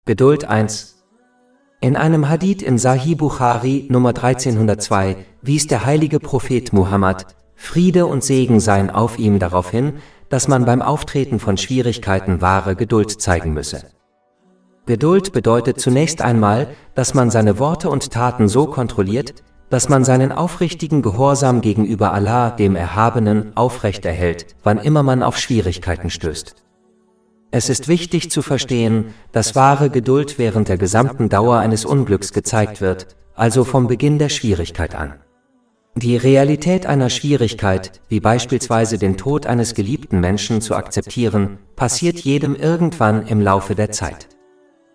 Geduld 1. In einem Hadith in Sahih Bukhari Nummer 1302 wies der heilige Prophet Muhammad, Friede und Segen seien auf ihm, darauf hin, dass man beim Auftreten von Schwierigkeiten wahre Geduld zeigen müsse. Geduld bedeutet zunächst einmal, dass man seine Worte und Taten so kontrolliert, dass man seinen aufrichtigen Gehorsam gegenüber Allah, dem Erhabenen, aufrechterhält, wann immer man auf Schwierigkeiten stößt. Es ist wichtig zu verstehen, dass wahre Geduld während der gesamten Dauer eines Unglücks gezeigt wird, also vom Beginn der Schwierigkeit an. Die Realität einer Schwierigkeit, wie beispielsweise den Tod eines geliebten Menschen zu akzeptieren, passiert jedem irgendwann im Laufe der Zeit.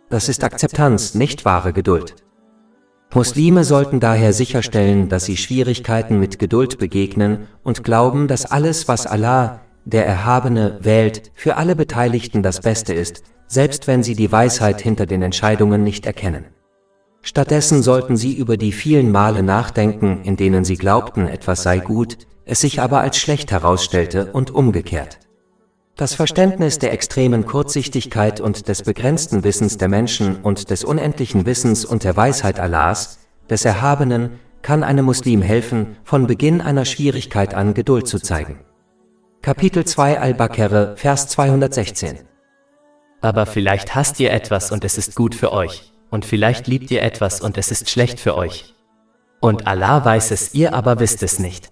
Das ist Akzeptanz, nicht wahre Geduld. Muslime sollten daher sicherstellen, dass sie Schwierigkeiten mit Geduld begegnen und glauben, dass alles, was Allah, der Erhabene, wählt, für alle Beteiligten das Beste ist, selbst wenn sie die Weisheit hinter den Entscheidungen nicht erkennen. Stattdessen sollten sie über die vielen Male nachdenken, in denen sie glaubten, etwas sei gut, es sich aber als schlecht herausstellte und umgekehrt. Das Verständnis der extremen Kurzsichtigkeit und des begrenzten Wissens der Menschen und des unendlichen Wissens und der Weisheit Allahs, des Erhabenen, kann einem Muslim helfen, von Beginn einer Schwierigkeit an Geduld zu zeigen. Kapitel 2 Al-Baqarah, Vers 216. Aber vielleicht hasst ihr etwas und es ist gut für euch, und vielleicht liebt ihr etwas und es ist schlecht für euch. Und Allah weiß es, ihr aber wisst es nicht.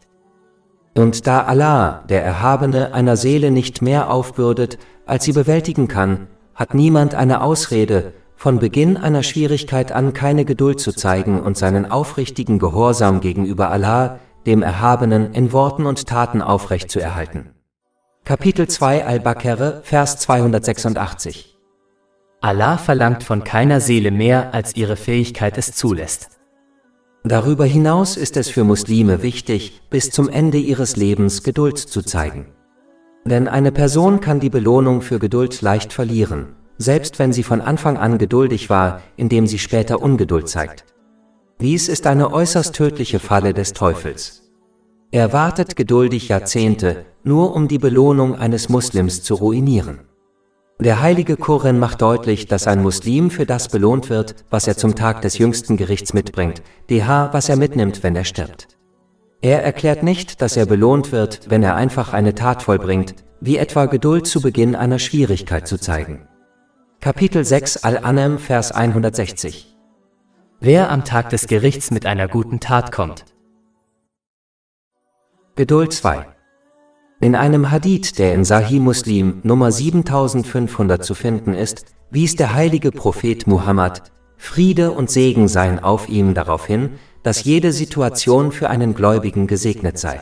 Und da Allah, der Erhabene, einer Seele nicht mehr aufbürdet, als sie bewältigen kann, hat niemand eine Ausrede, von Beginn einer Schwierigkeit an keine Geduld zu zeigen und seinen aufrichtigen Gehorsam gegenüber Allah, dem Erhabenen, in Worten und Taten aufrechtzuerhalten. Kapitel 2 Al-Baqarah, Vers 286. Allah verlangt von keiner Seele mehr, als ihre Fähigkeit es zulässt. Darüber hinaus ist es für Muslime wichtig, bis zum Ende ihres Lebens Geduld zu zeigen. Denn eine Person kann die Belohnung für Geduld leicht verlieren, selbst wenn sie von Anfang an geduldig war, indem sie später Ungeduld zeigt. Dies ist eine äußerst tödliche Falle des Teufels. Er wartet geduldig Jahrzehnte, nur um die Belohnung eines Muslims zu ruinieren. Der heilige Koran macht deutlich, dass ein Muslim für das belohnt wird, was er zum Tag des jüngsten Gerichts mitbringt, was er mitnimmt, wenn er stirbt. Er erklärt nicht, dass er belohnt wird, wenn er einfach eine Tat vollbringt, wie etwa Geduld zu Beginn einer Schwierigkeit zu zeigen. Kapitel 6 Al-An'am, Vers 160. Wer am Tag des Gerichts mit einer guten Tat kommt. Geduld 2. In einem Hadith, der in Sahih Muslim Nummer 7500 zu finden ist, wies der heilige Prophet Muhammad, Friede und Segen seien auf ihm, darauf hin, dass jede Situation für einen Gläubigen gesegnet sei.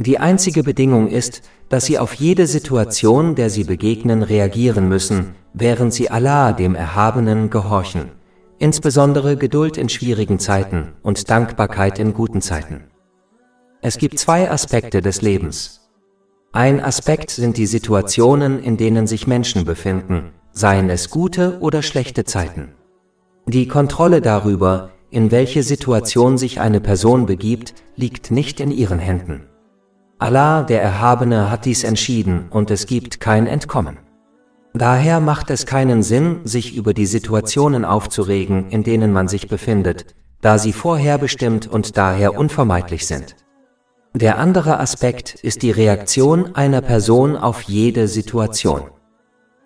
Die einzige Bedingung ist, dass sie auf jede Situation, der sie begegnen, reagieren müssen, während sie Allah, dem Erhabenen, gehorchen, insbesondere Geduld in schwierigen Zeiten und Dankbarkeit in guten Zeiten. Es gibt zwei Aspekte des Lebens. Ein Aspekt sind die Situationen, in denen sich Menschen befinden, seien es gute oder schlechte Zeiten. Die Kontrolle darüber, in welche Situation sich eine Person begibt, liegt nicht in ihren Händen. Allah, der Erhabene, hat dies entschieden und es gibt kein Entkommen. Daher macht es keinen Sinn, sich über die Situationen aufzuregen, in denen man sich befindet, da sie vorherbestimmt und daher unvermeidlich sind. Der andere Aspekt ist die Reaktion einer Person auf jede Situation.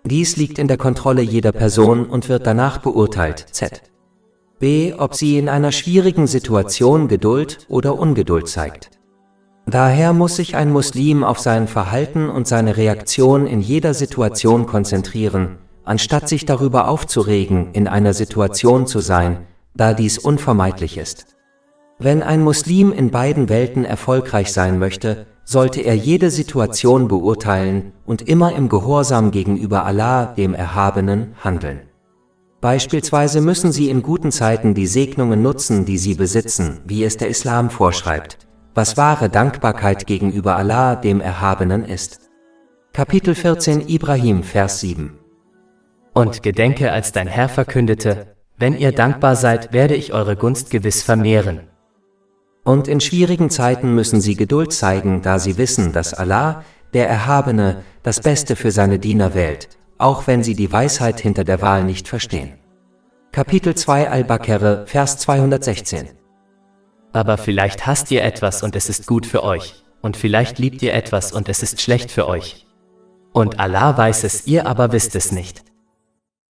Dies liegt in der Kontrolle jeder Person und wird danach beurteilt, b. ob sie in einer schwierigen Situation Geduld oder Ungeduld zeigt. Daher muss sich ein Muslim auf sein Verhalten und seine Reaktion in jeder Situation konzentrieren, anstatt sich darüber aufzuregen, in einer Situation zu sein, da dies unvermeidlich ist. Wenn ein Muslim in beiden Welten erfolgreich sein möchte, sollte er jede Situation beurteilen und immer im Gehorsam gegenüber Allah, dem Erhabenen, handeln. Beispielsweise müssen sie in guten Zeiten die Segnungen nutzen, die sie besitzen, wie es der Islam vorschreibt, was wahre Dankbarkeit gegenüber Allah, dem Erhabenen, ist. Kapitel 14 Ibrahim, Vers 7. Und gedenke, als dein Herr verkündete, wenn ihr dankbar seid, werde ich eure Gunst gewiss vermehren. Und in schwierigen Zeiten müssen sie Geduld zeigen, da sie wissen, dass Allah, der Erhabene, das Beste für seine Diener wählt, auch wenn sie die Weisheit hinter der Wahl nicht verstehen. Kapitel 2 Al-Baqarah, Vers 216. Aber vielleicht hasst ihr etwas und es ist gut für euch, und vielleicht liebt ihr etwas und es ist schlecht für euch. Und Allah weiß es, ihr aber wisst es nicht.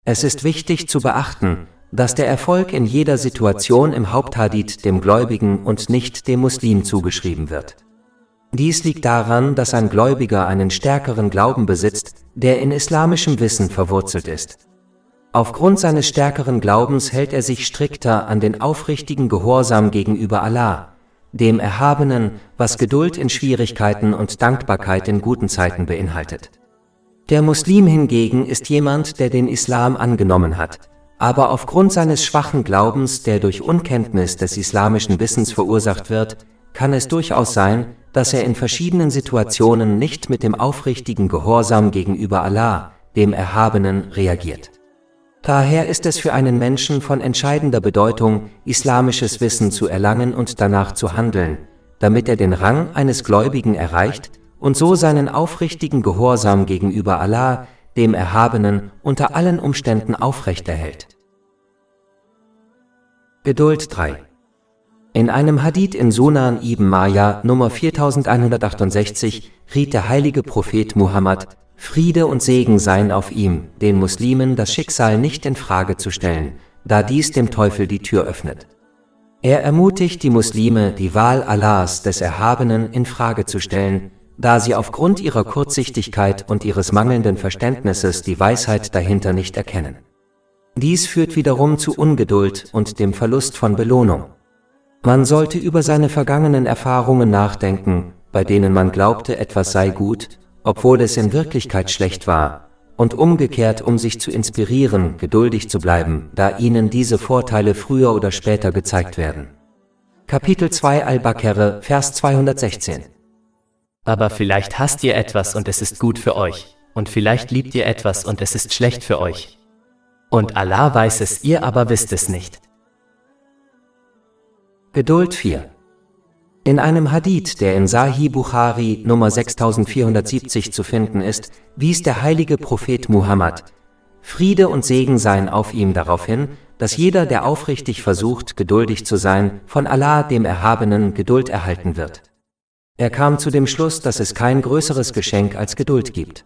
Es ist wichtig zu beachten, dass der Erfolg in jeder Situation im Haupthadith dem Gläubigen und nicht dem Muslim zugeschrieben wird. Dies liegt daran, dass ein Gläubiger einen stärkeren Glauben besitzt, der in islamischem Wissen verwurzelt ist. Aufgrund seines stärkeren Glaubens hält er sich strikter an den aufrichtigen Gehorsam gegenüber Allah, dem Erhabenen, was Geduld in Schwierigkeiten und Dankbarkeit in guten Zeiten beinhaltet. Der Muslim hingegen ist jemand, der den Islam angenommen hat, aber aufgrund seines schwachen Glaubens, der durch Unkenntnis des islamischen Wissens verursacht wird, kann es durchaus sein, dass er in verschiedenen Situationen nicht mit dem aufrichtigen Gehorsam gegenüber Allah, dem Erhabenen, reagiert. Daher ist es für einen Menschen von entscheidender Bedeutung, islamisches Wissen zu erlangen und danach zu handeln, damit er den Rang eines Gläubigen erreicht und so seinen aufrichtigen Gehorsam gegenüber Allah, dem Erhabenen, unter allen Umständen aufrechterhält. Geduld 3. In einem Hadith in Sunan ibn Majah Nummer 4168 riet der heilige Prophet Muhammad, Friede und Segen seien auf ihm, den Muslimen das Schicksal nicht in Frage zu stellen, da dies dem Teufel die Tür öffnet. Er ermutigt die Muslime, die Wahl Allahs, des Erhabenen, in Frage zu stellen, da sie aufgrund ihrer Kurzsichtigkeit und ihres mangelnden Verständnisses die Weisheit dahinter nicht erkennen. Dies führt wiederum zu Ungeduld und dem Verlust von Belohnung. Man sollte über seine vergangenen Erfahrungen nachdenken, bei denen man glaubte, etwas sei gut, obwohl es in Wirklichkeit schlecht war, und umgekehrt, um sich zu inspirieren, geduldig zu bleiben, da ihnen diese Vorteile früher oder später gezeigt werden. Kapitel 2 Al-Baqarah, Vers 216. Aber vielleicht hasst ihr etwas und es ist gut für euch, und vielleicht liebt ihr etwas und es ist schlecht für euch. Und Allah weiß es, ihr aber wisst es nicht. Geduld 4. In einem Hadith, der in Sahih Bukhari Nummer 6470 zu finden ist, wies der heilige Prophet Muhammad, Friede und Segen seien auf ihm, darauf hin, dass jeder, der aufrichtig versucht, geduldig zu sein, von Allah, dem Erhabenen, Geduld erhalten wird. Er kam zu dem Schluss, dass es kein größeres Geschenk als Geduld gibt.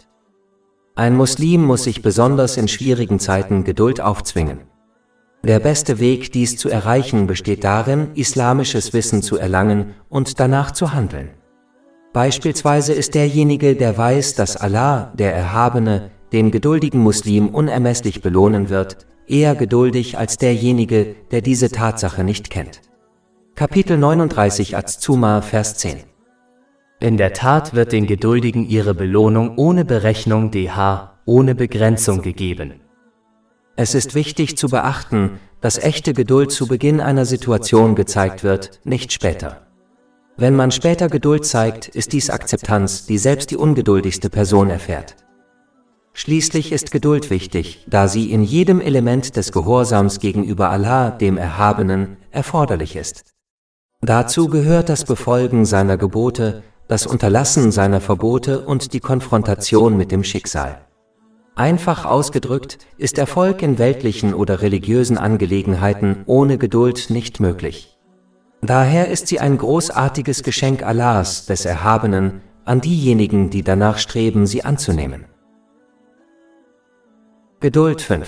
Ein Muslim muss sich besonders in schwierigen Zeiten Geduld aufzwingen. Der beste Weg, dies zu erreichen, besteht darin, islamisches Wissen zu erlangen und danach zu handeln. Beispielsweise ist derjenige, der weiß, dass Allah, der Erhabene, den geduldigen Muslim unermesslich belohnen wird, eher geduldig als derjenige, der diese Tatsache nicht kennt. Kapitel 39 Az-Zumar, Vers 10. In der Tat wird den Geduldigen ihre Belohnung ohne Berechnung ohne Begrenzung gegeben. Es ist wichtig zu beachten, dass echte Geduld zu Beginn einer Situation gezeigt wird, nicht später. Wenn man später Geduld zeigt, ist dies Akzeptanz, die selbst die ungeduldigste Person erfährt. Schließlich ist Geduld wichtig, da sie in jedem Element des Gehorsams gegenüber Allah, dem Erhabenen, erforderlich ist. Dazu gehört das Befolgen seiner Gebote, das Unterlassen seiner Verbote und die Konfrontation mit dem Schicksal. Einfach ausgedrückt ist Erfolg in weltlichen oder religiösen Angelegenheiten ohne Geduld nicht möglich. Daher ist sie ein großartiges Geschenk Allahs, des Erhabenen, an diejenigen, die danach streben, sie anzunehmen. Geduld 5.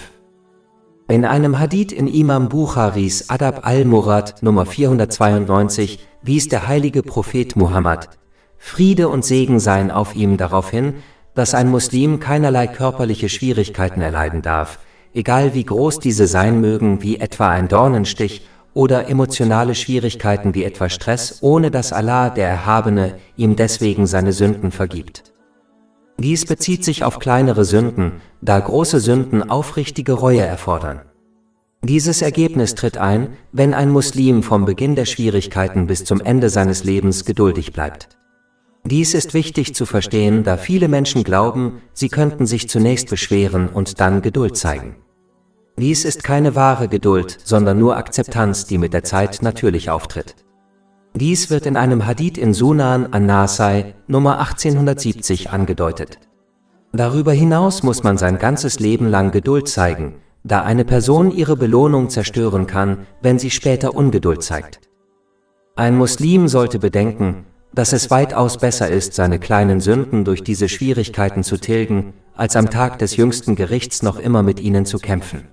In einem Hadith in Imam Bukharis Adab al-Murad Nummer 492 wies der heilige Prophet Muhammad, Friede und Segen seien auf ihm, darauf hin, dass ein Muslim keinerlei körperliche Schwierigkeiten erleiden darf, egal wie groß diese sein mögen, wie etwa ein Dornenstich oder emotionale Schwierigkeiten wie etwa Stress, ohne dass Allah, der Erhabene, ihm deswegen seine Sünden vergibt. Dies bezieht sich auf kleinere Sünden, da große Sünden aufrichtige Reue erfordern. Dieses Ergebnis tritt ein, wenn ein Muslim vom Beginn der Schwierigkeiten bis zum Ende seines Lebens geduldig bleibt. Dies ist wichtig zu verstehen, da viele Menschen glauben, sie könnten sich zunächst beschweren und dann Geduld zeigen. Dies ist keine wahre Geduld, sondern nur Akzeptanz, die mit der Zeit natürlich auftritt. Dies wird in einem Hadith in Sunan an-Nasai Nummer 1870 angedeutet. Darüber hinaus muss man sein ganzes Leben lang Geduld zeigen, da eine Person ihre Belohnung zerstören kann, wenn sie später Ungeduld zeigt. Ein Muslim sollte bedenken, dass es weitaus besser ist, seine kleinen Sünden durch diese Schwierigkeiten zu tilgen, als am Tag des jüngsten Gerichts noch immer mit ihnen zu kämpfen.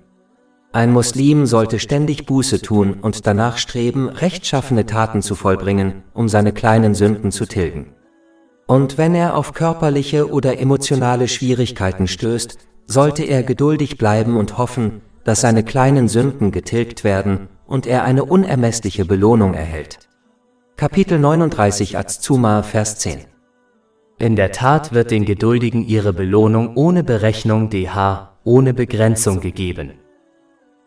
Ein Muslim sollte ständig Buße tun und danach streben, rechtschaffene Taten zu vollbringen, um seine kleinen Sünden zu tilgen. Und wenn er auf körperliche oder emotionale Schwierigkeiten stößt, sollte er geduldig bleiben und hoffen, dass seine kleinen Sünden getilgt werden und er eine unermessliche Belohnung erhält. Kapitel 39 Az-Zumar, Vers 10. In der Tat wird den Geduldigen ihre Belohnung ohne Berechnung ohne Begrenzung gegeben.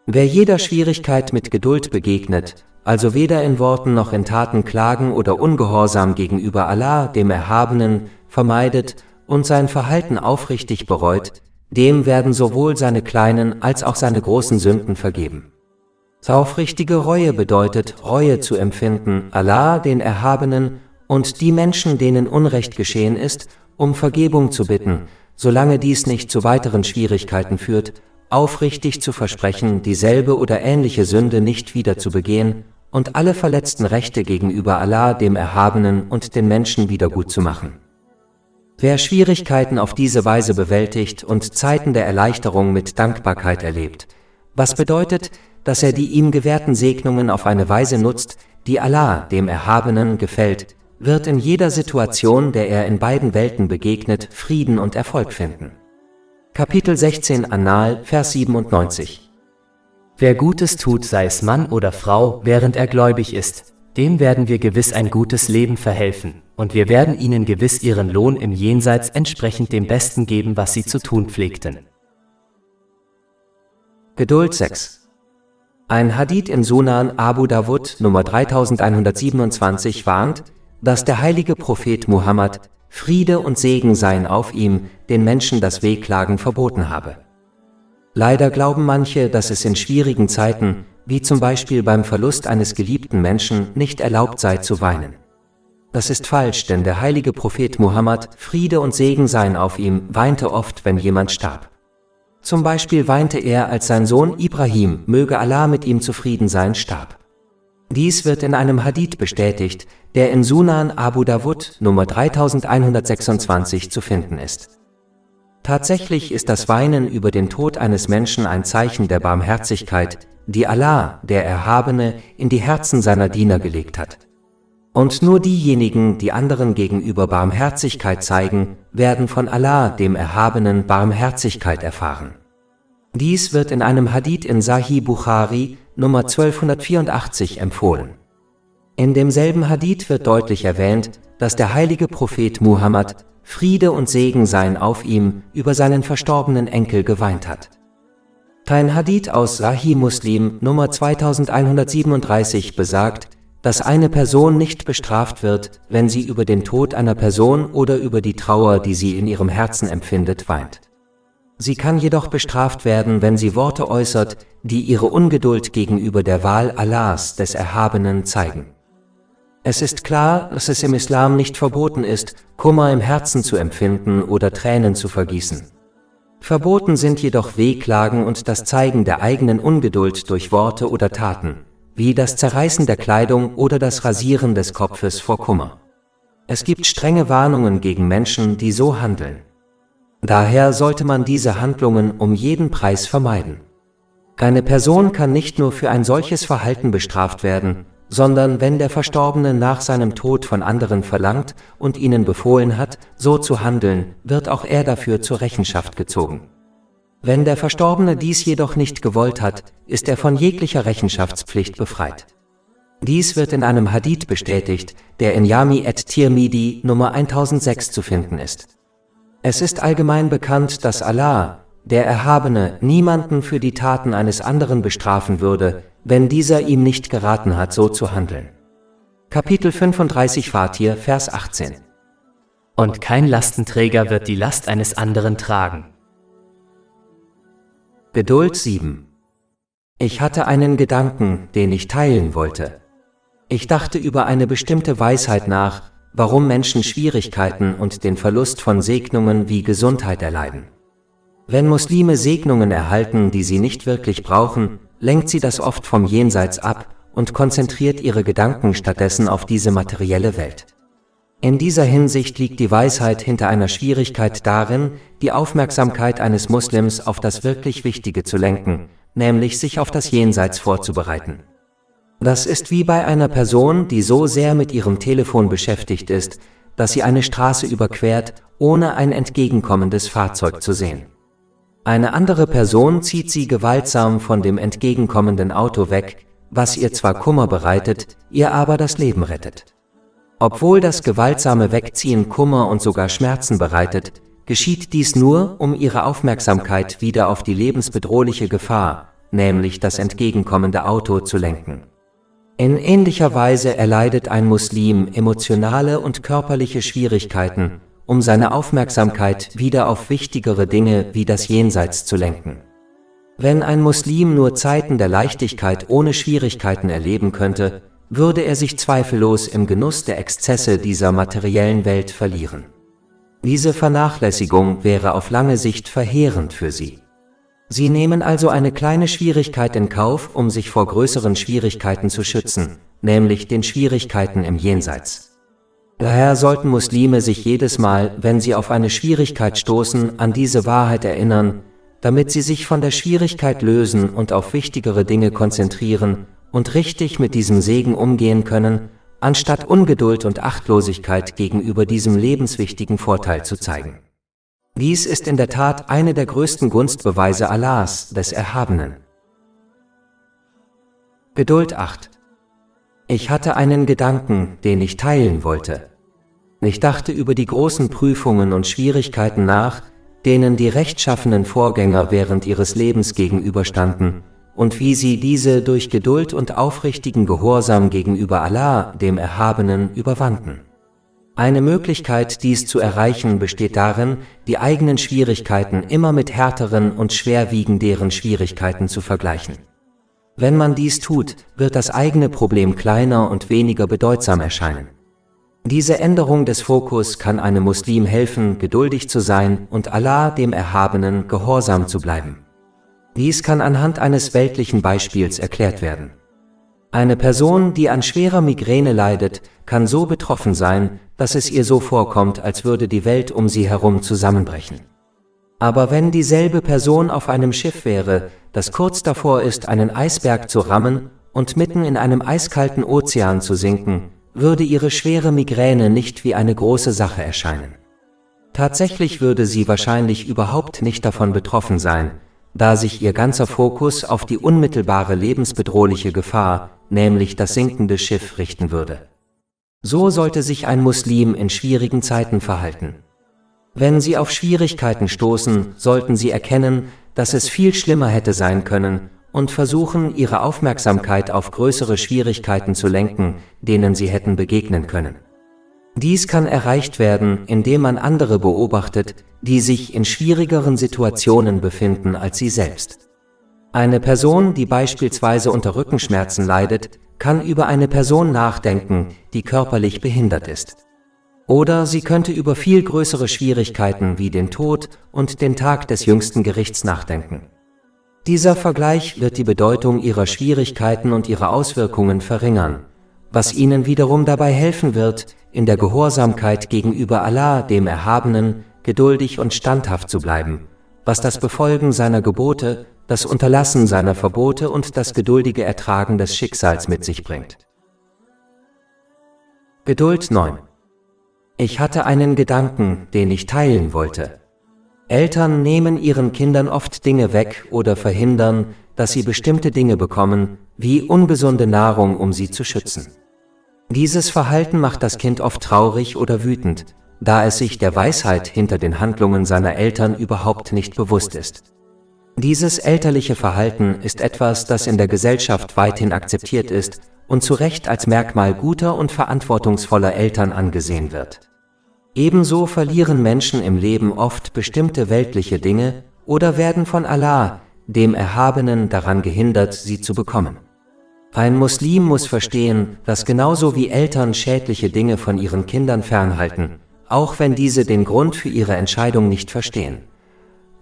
Wer jeder Schwierigkeit mit Geduld begegnet, also weder in Worten noch in Taten Klagen oder Ungehorsam gegenüber Allah, dem Erhabenen, vermeidet und sein Verhalten aufrichtig bereut, dem werden sowohl seine kleinen als auch seine großen Sünden vergeben. Aufrichtige Reue bedeutet, Reue zu empfinden, Allah, den Erhabenen, und die Menschen, denen Unrecht geschehen ist, um Vergebung zu bitten, solange dies nicht zu weiteren Schwierigkeiten führt, aufrichtig zu versprechen, dieselbe oder ähnliche Sünde nicht wieder zu begehen und alle verletzten Rechte gegenüber Allah, dem Erhabenen, und den Menschen wiedergutzumachen. Wer Schwierigkeiten auf diese Weise bewältigt und Zeiten der Erleichterung mit Dankbarkeit erlebt, was bedeutet, dass er die ihm gewährten Segnungen auf eine Weise nutzt, die Allah, dem Erhabenen, gefällt, wird in jeder Situation, der er in beiden Welten begegnet, Frieden und Erfolg finden. Kapitel 16 An-Nahl, Vers 97. Wer Gutes tut, sei es Mann oder Frau, während er gläubig ist, dem werden wir gewiss ein gutes Leben verhelfen, und wir werden ihnen gewiss ihren Lohn im Jenseits entsprechend dem Besten geben, was sie zu tun pflegten. Geduld 6. Ein Hadith in Sunan Abu Dawud Nummer 3127 warnt, dass der heilige Prophet Muhammad, Friede und Segen seien auf ihm, den Menschen das Wehklagen verboten habe. Leider glauben manche, dass es in schwierigen Zeiten, wie zum Beispiel beim Verlust eines geliebten Menschen, nicht erlaubt sei zu weinen. Das ist falsch, denn der heilige Prophet Muhammad, Friede und Segen seien auf ihm, weinte oft, wenn jemand starb. Zum Beispiel weinte er, als sein Sohn Ibrahim, möge Allah mit ihm zufrieden sein, starb. Dies wird in einem Hadith bestätigt, der in Sunan Abu Dawud Nummer 3126 zu finden ist. Tatsächlich ist das Weinen über den Tod eines Menschen ein Zeichen der Barmherzigkeit, die Allah, der Erhabene, in die Herzen seiner Diener gelegt hat. Und nur diejenigen, die anderen gegenüber Barmherzigkeit zeigen, werden von Allah, dem Erhabenen, Barmherzigkeit erfahren. Dies wird in einem Hadith in Sahih Bukhari, Nummer 1284 empfohlen. In demselben Hadith wird deutlich erwähnt, dass der heilige Prophet Muhammad, Friede und Segen seien auf ihm, über seinen verstorbenen Enkel geweint hat. Ein Hadith aus Sahih Muslim, Nummer 2137 besagt, dass eine Person nicht bestraft wird, wenn sie über den Tod einer Person oder über die Trauer, die sie in ihrem Herzen empfindet, weint. Sie kann jedoch bestraft werden, wenn sie Worte äußert, die ihre Ungeduld gegenüber der Wahl Allahs, des Erhabenen, zeigen. Es ist klar, dass es im Islam nicht verboten ist, Kummer im Herzen zu empfinden oder Tränen zu vergießen. Verboten sind jedoch Wehklagen und das Zeigen der eigenen Ungeduld durch Worte oder Taten, wie das Zerreißen der Kleidung oder das Rasieren des Kopfes vor Kummer. Es gibt strenge Warnungen gegen Menschen, die so handeln. Daher sollte man diese Handlungen um jeden Preis vermeiden. Eine Person kann nicht nur für ein solches Verhalten bestraft werden, sondern wenn der Verstorbene nach seinem Tod von anderen verlangt und ihnen befohlen hat, so zu handeln, wird auch er dafür zur Rechenschaft gezogen. Wenn der Verstorbene dies jedoch nicht gewollt hat, ist er von jeglicher Rechenschaftspflicht befreit. Dies wird in einem Hadith bestätigt, der in Jami at-Tirmidhi Nummer 1006 zu finden ist. Es ist allgemein bekannt, dass Allah, der Erhabene, niemanden für die Taten eines anderen bestrafen würde, wenn dieser ihm nicht geraten hat, so zu handeln. Kapitel 35 Fatir, Vers 18. Und kein Lastenträger wird die Last eines anderen tragen. Geduld 7. Ich hatte einen Gedanken, den ich teilen wollte. Ich dachte über eine bestimmte Weisheit nach, warum Menschen Schwierigkeiten und den Verlust von Segnungen wie Gesundheit erleiden. Wenn Muslime Segnungen erhalten, die sie nicht wirklich brauchen, lenkt sie das oft vom Jenseits ab und konzentriert ihre Gedanken stattdessen auf diese materielle Welt. In dieser Hinsicht liegt die Weisheit hinter einer Schwierigkeit darin, die Aufmerksamkeit eines Muslims auf das wirklich Wichtige zu lenken, nämlich sich auf das Jenseits vorzubereiten. Das ist wie bei einer Person, die so sehr mit ihrem Telefon beschäftigt ist, dass sie eine Straße überquert, ohne ein entgegenkommendes Fahrzeug zu sehen. Eine andere Person zieht sie gewaltsam von dem entgegenkommenden Auto weg, was ihr zwar Kummer bereitet, ihr aber das Leben rettet. Obwohl das gewaltsame Wegziehen Kummer und sogar Schmerzen bereitet, geschieht dies nur, um ihre Aufmerksamkeit wieder auf die lebensbedrohliche Gefahr, nämlich das entgegenkommende Auto, zu lenken. In ähnlicher Weise erleidet ein Muslim emotionale und körperliche Schwierigkeiten, um seine Aufmerksamkeit wieder auf wichtigere Dinge wie das Jenseits zu lenken. Wenn ein Muslim nur Zeiten der Leichtigkeit ohne Schwierigkeiten erleben könnte, würde er sich zweifellos im Genuss der Exzesse dieser materiellen Welt verlieren. Diese Vernachlässigung wäre auf lange Sicht verheerend für sie. Sie nehmen also eine kleine Schwierigkeit in Kauf, um sich vor größeren Schwierigkeiten zu schützen, nämlich den Schwierigkeiten im Jenseits. Daher sollten Muslime sich jedes Mal, wenn sie auf eine Schwierigkeit stoßen, an diese Wahrheit erinnern, damit sie sich von der Schwierigkeit lösen und auf wichtigere Dinge konzentrieren und richtig mit diesem Segen umgehen können, anstatt Ungeduld und Achtlosigkeit gegenüber diesem lebenswichtigen Vorteil zu zeigen. Dies ist in der Tat eine der größten Gunstbeweise Allahs, des Erhabenen. Geduld 8. Ich hatte einen Gedanken, den ich teilen wollte. Ich dachte über die großen Prüfungen und Schwierigkeiten nach, denen die rechtschaffenen Vorgänger während ihres Lebens gegenüberstanden, und wie sie diese durch Geduld und aufrichtigen Gehorsam gegenüber Allah, dem Erhabenen, überwanden. Eine Möglichkeit, dies zu erreichen, besteht darin, die eigenen Schwierigkeiten immer mit härteren und schwerwiegenderen Schwierigkeiten zu vergleichen. Wenn man dies tut, wird das eigene Problem kleiner und weniger bedeutsam erscheinen. Diese Änderung des Fokus kann einem Muslim helfen, geduldig zu sein und Allah, dem Erhabenen, gehorsam zu bleiben. Dies kann anhand eines weltlichen Beispiels erklärt werden. Eine Person, die an schwerer Migräne leidet, kann so betroffen sein, dass es ihr so vorkommt, als würde die Welt um sie herum zusammenbrechen. Aber wenn dieselbe Person auf einem Schiff wäre, das kurz davor ist, einen Eisberg zu rammen und mitten in einem eiskalten Ozean zu sinken, würde ihre schwere Migräne nicht wie eine große Sache erscheinen. Tatsächlich würde sie wahrscheinlich überhaupt nicht davon betroffen sein, da sich ihr ganzer Fokus auf die unmittelbare lebensbedrohliche Gefahr, nämlich das sinkende Schiff, richten würde. So sollte sich ein Muslim in schwierigen Zeiten verhalten. Wenn sie auf Schwierigkeiten stoßen, sollten sie erkennen, dass es viel schlimmer hätte sein können, und versuchen, ihre Aufmerksamkeit auf größere Schwierigkeiten zu lenken, denen sie hätten begegnen können. Dies kann erreicht werden, indem man andere beobachtet, die sich in schwierigeren Situationen befinden als sie selbst. Eine Person, die beispielsweise unter Rückenschmerzen leidet, kann über eine Person nachdenken, die körperlich behindert ist. Oder sie könnte über viel größere Schwierigkeiten wie den Tod und den Tag des jüngsten Gerichts nachdenken. Dieser Vergleich wird die Bedeutung ihrer Schwierigkeiten und ihre Auswirkungen verringern, was ihnen wiederum dabei helfen wird, in der Gehorsamkeit gegenüber Allah, dem Erhabenen, geduldig und standhaft zu bleiben, was das Befolgen seiner Gebote, das Unterlassen seiner Verbote und das geduldige Ertragen des Schicksals mit sich bringt. Geduld 9. Ich hatte einen Gedanken, den ich teilen wollte. Eltern nehmen ihren Kindern oft Dinge weg oder verhindern, dass sie bestimmte Dinge bekommen, wie ungesunde Nahrung, um sie zu schützen. Dieses Verhalten macht das Kind oft traurig oder wütend, da es sich der Weisheit hinter den Handlungen seiner Eltern überhaupt nicht bewusst ist. Dieses elterliche Verhalten ist etwas, das in der Gesellschaft weithin akzeptiert ist und zu Recht als Merkmal guter und verantwortungsvoller Eltern angesehen wird. Ebenso verlieren Menschen im Leben oft bestimmte weltliche Dinge oder werden von Allah, dem Erhabenen, daran gehindert, sie zu bekommen. Ein Muslim muss verstehen, dass genauso wie Eltern schädliche Dinge von ihren Kindern fernhalten, auch wenn diese den Grund für ihre Entscheidung nicht verstehen.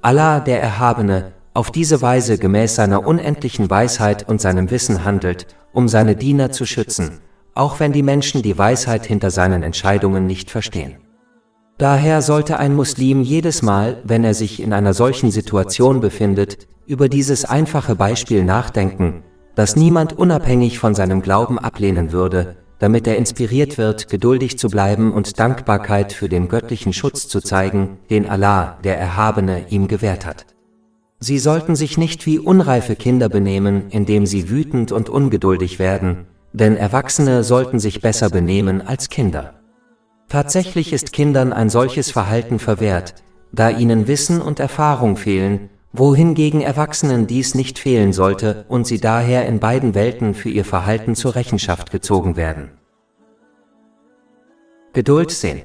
Allah, der Erhabene, auf diese Weise gemäß seiner unendlichen Weisheit und seinem Wissen handelt, um seine Diener zu schützen, auch wenn die Menschen die Weisheit hinter seinen Entscheidungen nicht verstehen. Daher sollte ein Muslim jedes Mal, wenn er sich in einer solchen Situation befindet, über dieses einfache Beispiel nachdenken, das niemand unabhängig von seinem Glauben ablehnen würde, damit er inspiriert wird, geduldig zu bleiben und Dankbarkeit für den göttlichen Schutz zu zeigen, den Allah, der Erhabene, ihm gewährt hat. Sie sollten sich nicht wie unreife Kinder benehmen, indem sie wütend und ungeduldig werden, denn Erwachsene sollten sich besser benehmen als Kinder. Tatsächlich ist Kindern ein solches Verhalten verwehrt, da ihnen Wissen und Erfahrung fehlen, wohingegen Erwachsenen dies nicht fehlen sollte und sie daher in beiden Welten für ihr Verhalten zur Rechenschaft gezogen werden. Geduld sehen.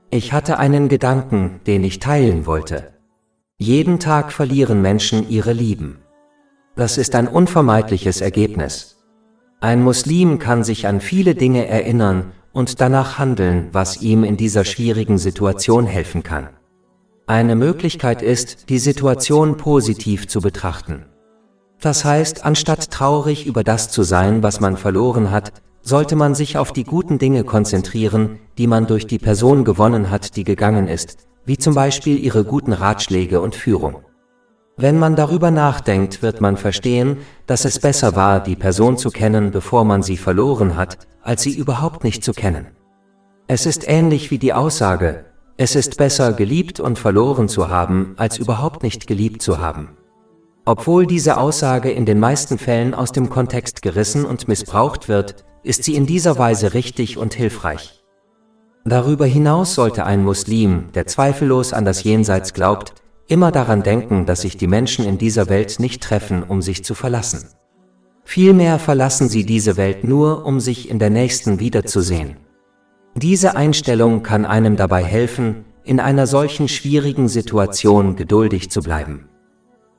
Ich hatte einen Gedanken, den ich teilen wollte. Jeden Tag verlieren Menschen ihre Lieben. Das ist ein unvermeidliches Ergebnis. Ein Muslim kann sich an viele Dinge erinnern und danach handeln, was ihm in dieser schwierigen Situation helfen kann. Eine Möglichkeit ist, die Situation positiv zu betrachten. Das heißt, anstatt traurig über das zu sein, was man verloren hat, sollte man sich auf die guten Dinge konzentrieren, die man durch die Person gewonnen hat, die gegangen ist, wie zum Beispiel ihre guten Ratschläge und Führung. Wenn man darüber nachdenkt, wird man verstehen, dass es besser war, die Person zu kennen, bevor man sie verloren hat, als sie überhaupt nicht zu kennen. Es ist ähnlich wie die Aussage: Es ist besser, geliebt und verloren zu haben, als überhaupt nicht geliebt zu haben. Obwohl diese Aussage in den meisten Fällen aus dem Kontext gerissen und missbraucht wird, ist sie in dieser Weise richtig und hilfreich. Darüber hinaus sollte ein Muslim, der zweifellos an das Jenseits glaubt, immer daran denken, dass sich die Menschen in dieser Welt nicht treffen, um sich zu verlassen. Vielmehr verlassen sie diese Welt nur, um sich in der nächsten wiederzusehen. Diese Einstellung kann einem dabei helfen, in einer solchen schwierigen Situation geduldig zu bleiben.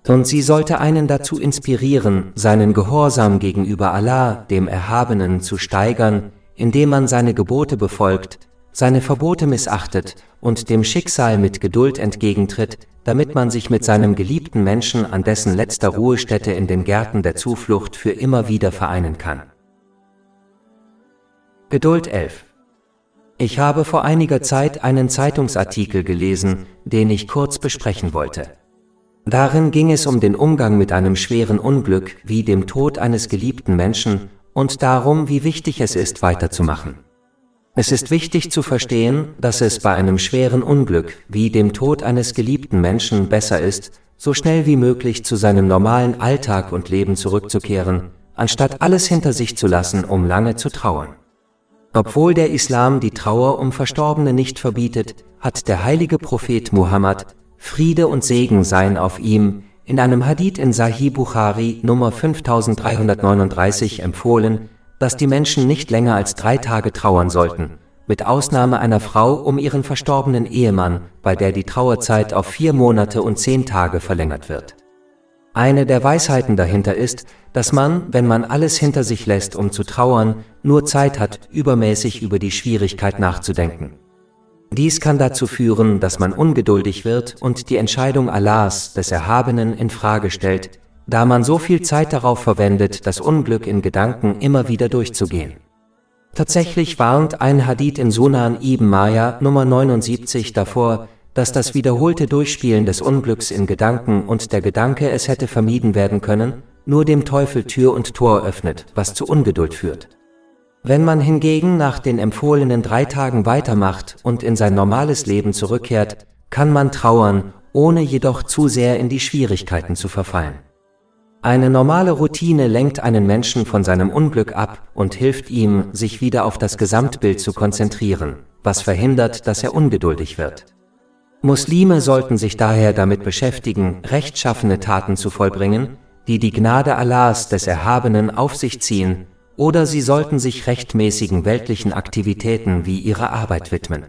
Und sie sollte einen dazu inspirieren, seinen Gehorsam gegenüber Allah, dem Erhabenen, zu steigern, indem man seine Gebote befolgt, seine Verbote missachtet und dem Schicksal mit Geduld entgegentritt, damit man sich mit seinem geliebten Menschen an dessen letzter Ruhestätte in den Gärten der Zuflucht für immer wieder vereinen kann. Geduld 11. Ich habe vor einiger Zeit einen Zeitungsartikel gelesen, den ich kurz besprechen wollte. Darin ging es um den Umgang mit einem schweren Unglück, wie dem Tod eines geliebten Menschen, und darum, wie wichtig es ist, weiterzumachen. Es ist wichtig zu verstehen, dass es bei einem schweren Unglück, wie dem Tod eines geliebten Menschen, besser ist, so schnell wie möglich zu seinem normalen Alltag und Leben zurückzukehren, anstatt alles hinter sich zu lassen, um lange zu trauern. Obwohl der Islam die Trauer um Verstorbene nicht verbietet, hat der heilige Prophet Muhammad, Friede und Segen seien auf ihm, in einem Hadith in Sahih Bukhari Nummer 5339 empfohlen, dass die Menschen nicht länger als 3 Tage trauern sollten, mit Ausnahme einer Frau um ihren verstorbenen Ehemann, bei der die Trauerzeit auf 4 Monate und 10 Tage verlängert wird. Eine der Weisheiten dahinter ist, dass man, wenn man alles hinter sich lässt, um zu trauern, nur Zeit hat, übermäßig über die Schwierigkeit nachzudenken. Dies kann dazu führen, dass man ungeduldig wird und die Entscheidung Allahs, des Erhabenen, in Frage stellt, da man so viel Zeit darauf verwendet, das Unglück in Gedanken immer wieder durchzugehen. Tatsächlich warnt ein Hadith in Sunan Ibn Majah Nummer 79 davor, dass das wiederholte Durchspielen des Unglücks in Gedanken und der Gedanke, es hätte vermieden werden können, nur dem Teufel Tür und Tor öffnet, was zu Ungeduld führt. Wenn man hingegen nach den empfohlenen 3 Tagen weitermacht und in sein normales Leben zurückkehrt, kann man trauern, ohne jedoch zu sehr in die Schwierigkeiten zu verfallen. Eine normale Routine lenkt einen Menschen von seinem Unglück ab und hilft ihm, sich wieder auf das Gesamtbild zu konzentrieren, was verhindert, dass er ungeduldig wird. Muslime sollten sich daher damit beschäftigen, rechtschaffene Taten zu vollbringen, die die Gnade Allahs, des Erhabenen, auf sich ziehen, oder sie sollten sich rechtmäßigen weltlichen Aktivitäten wie ihrer Arbeit widmen.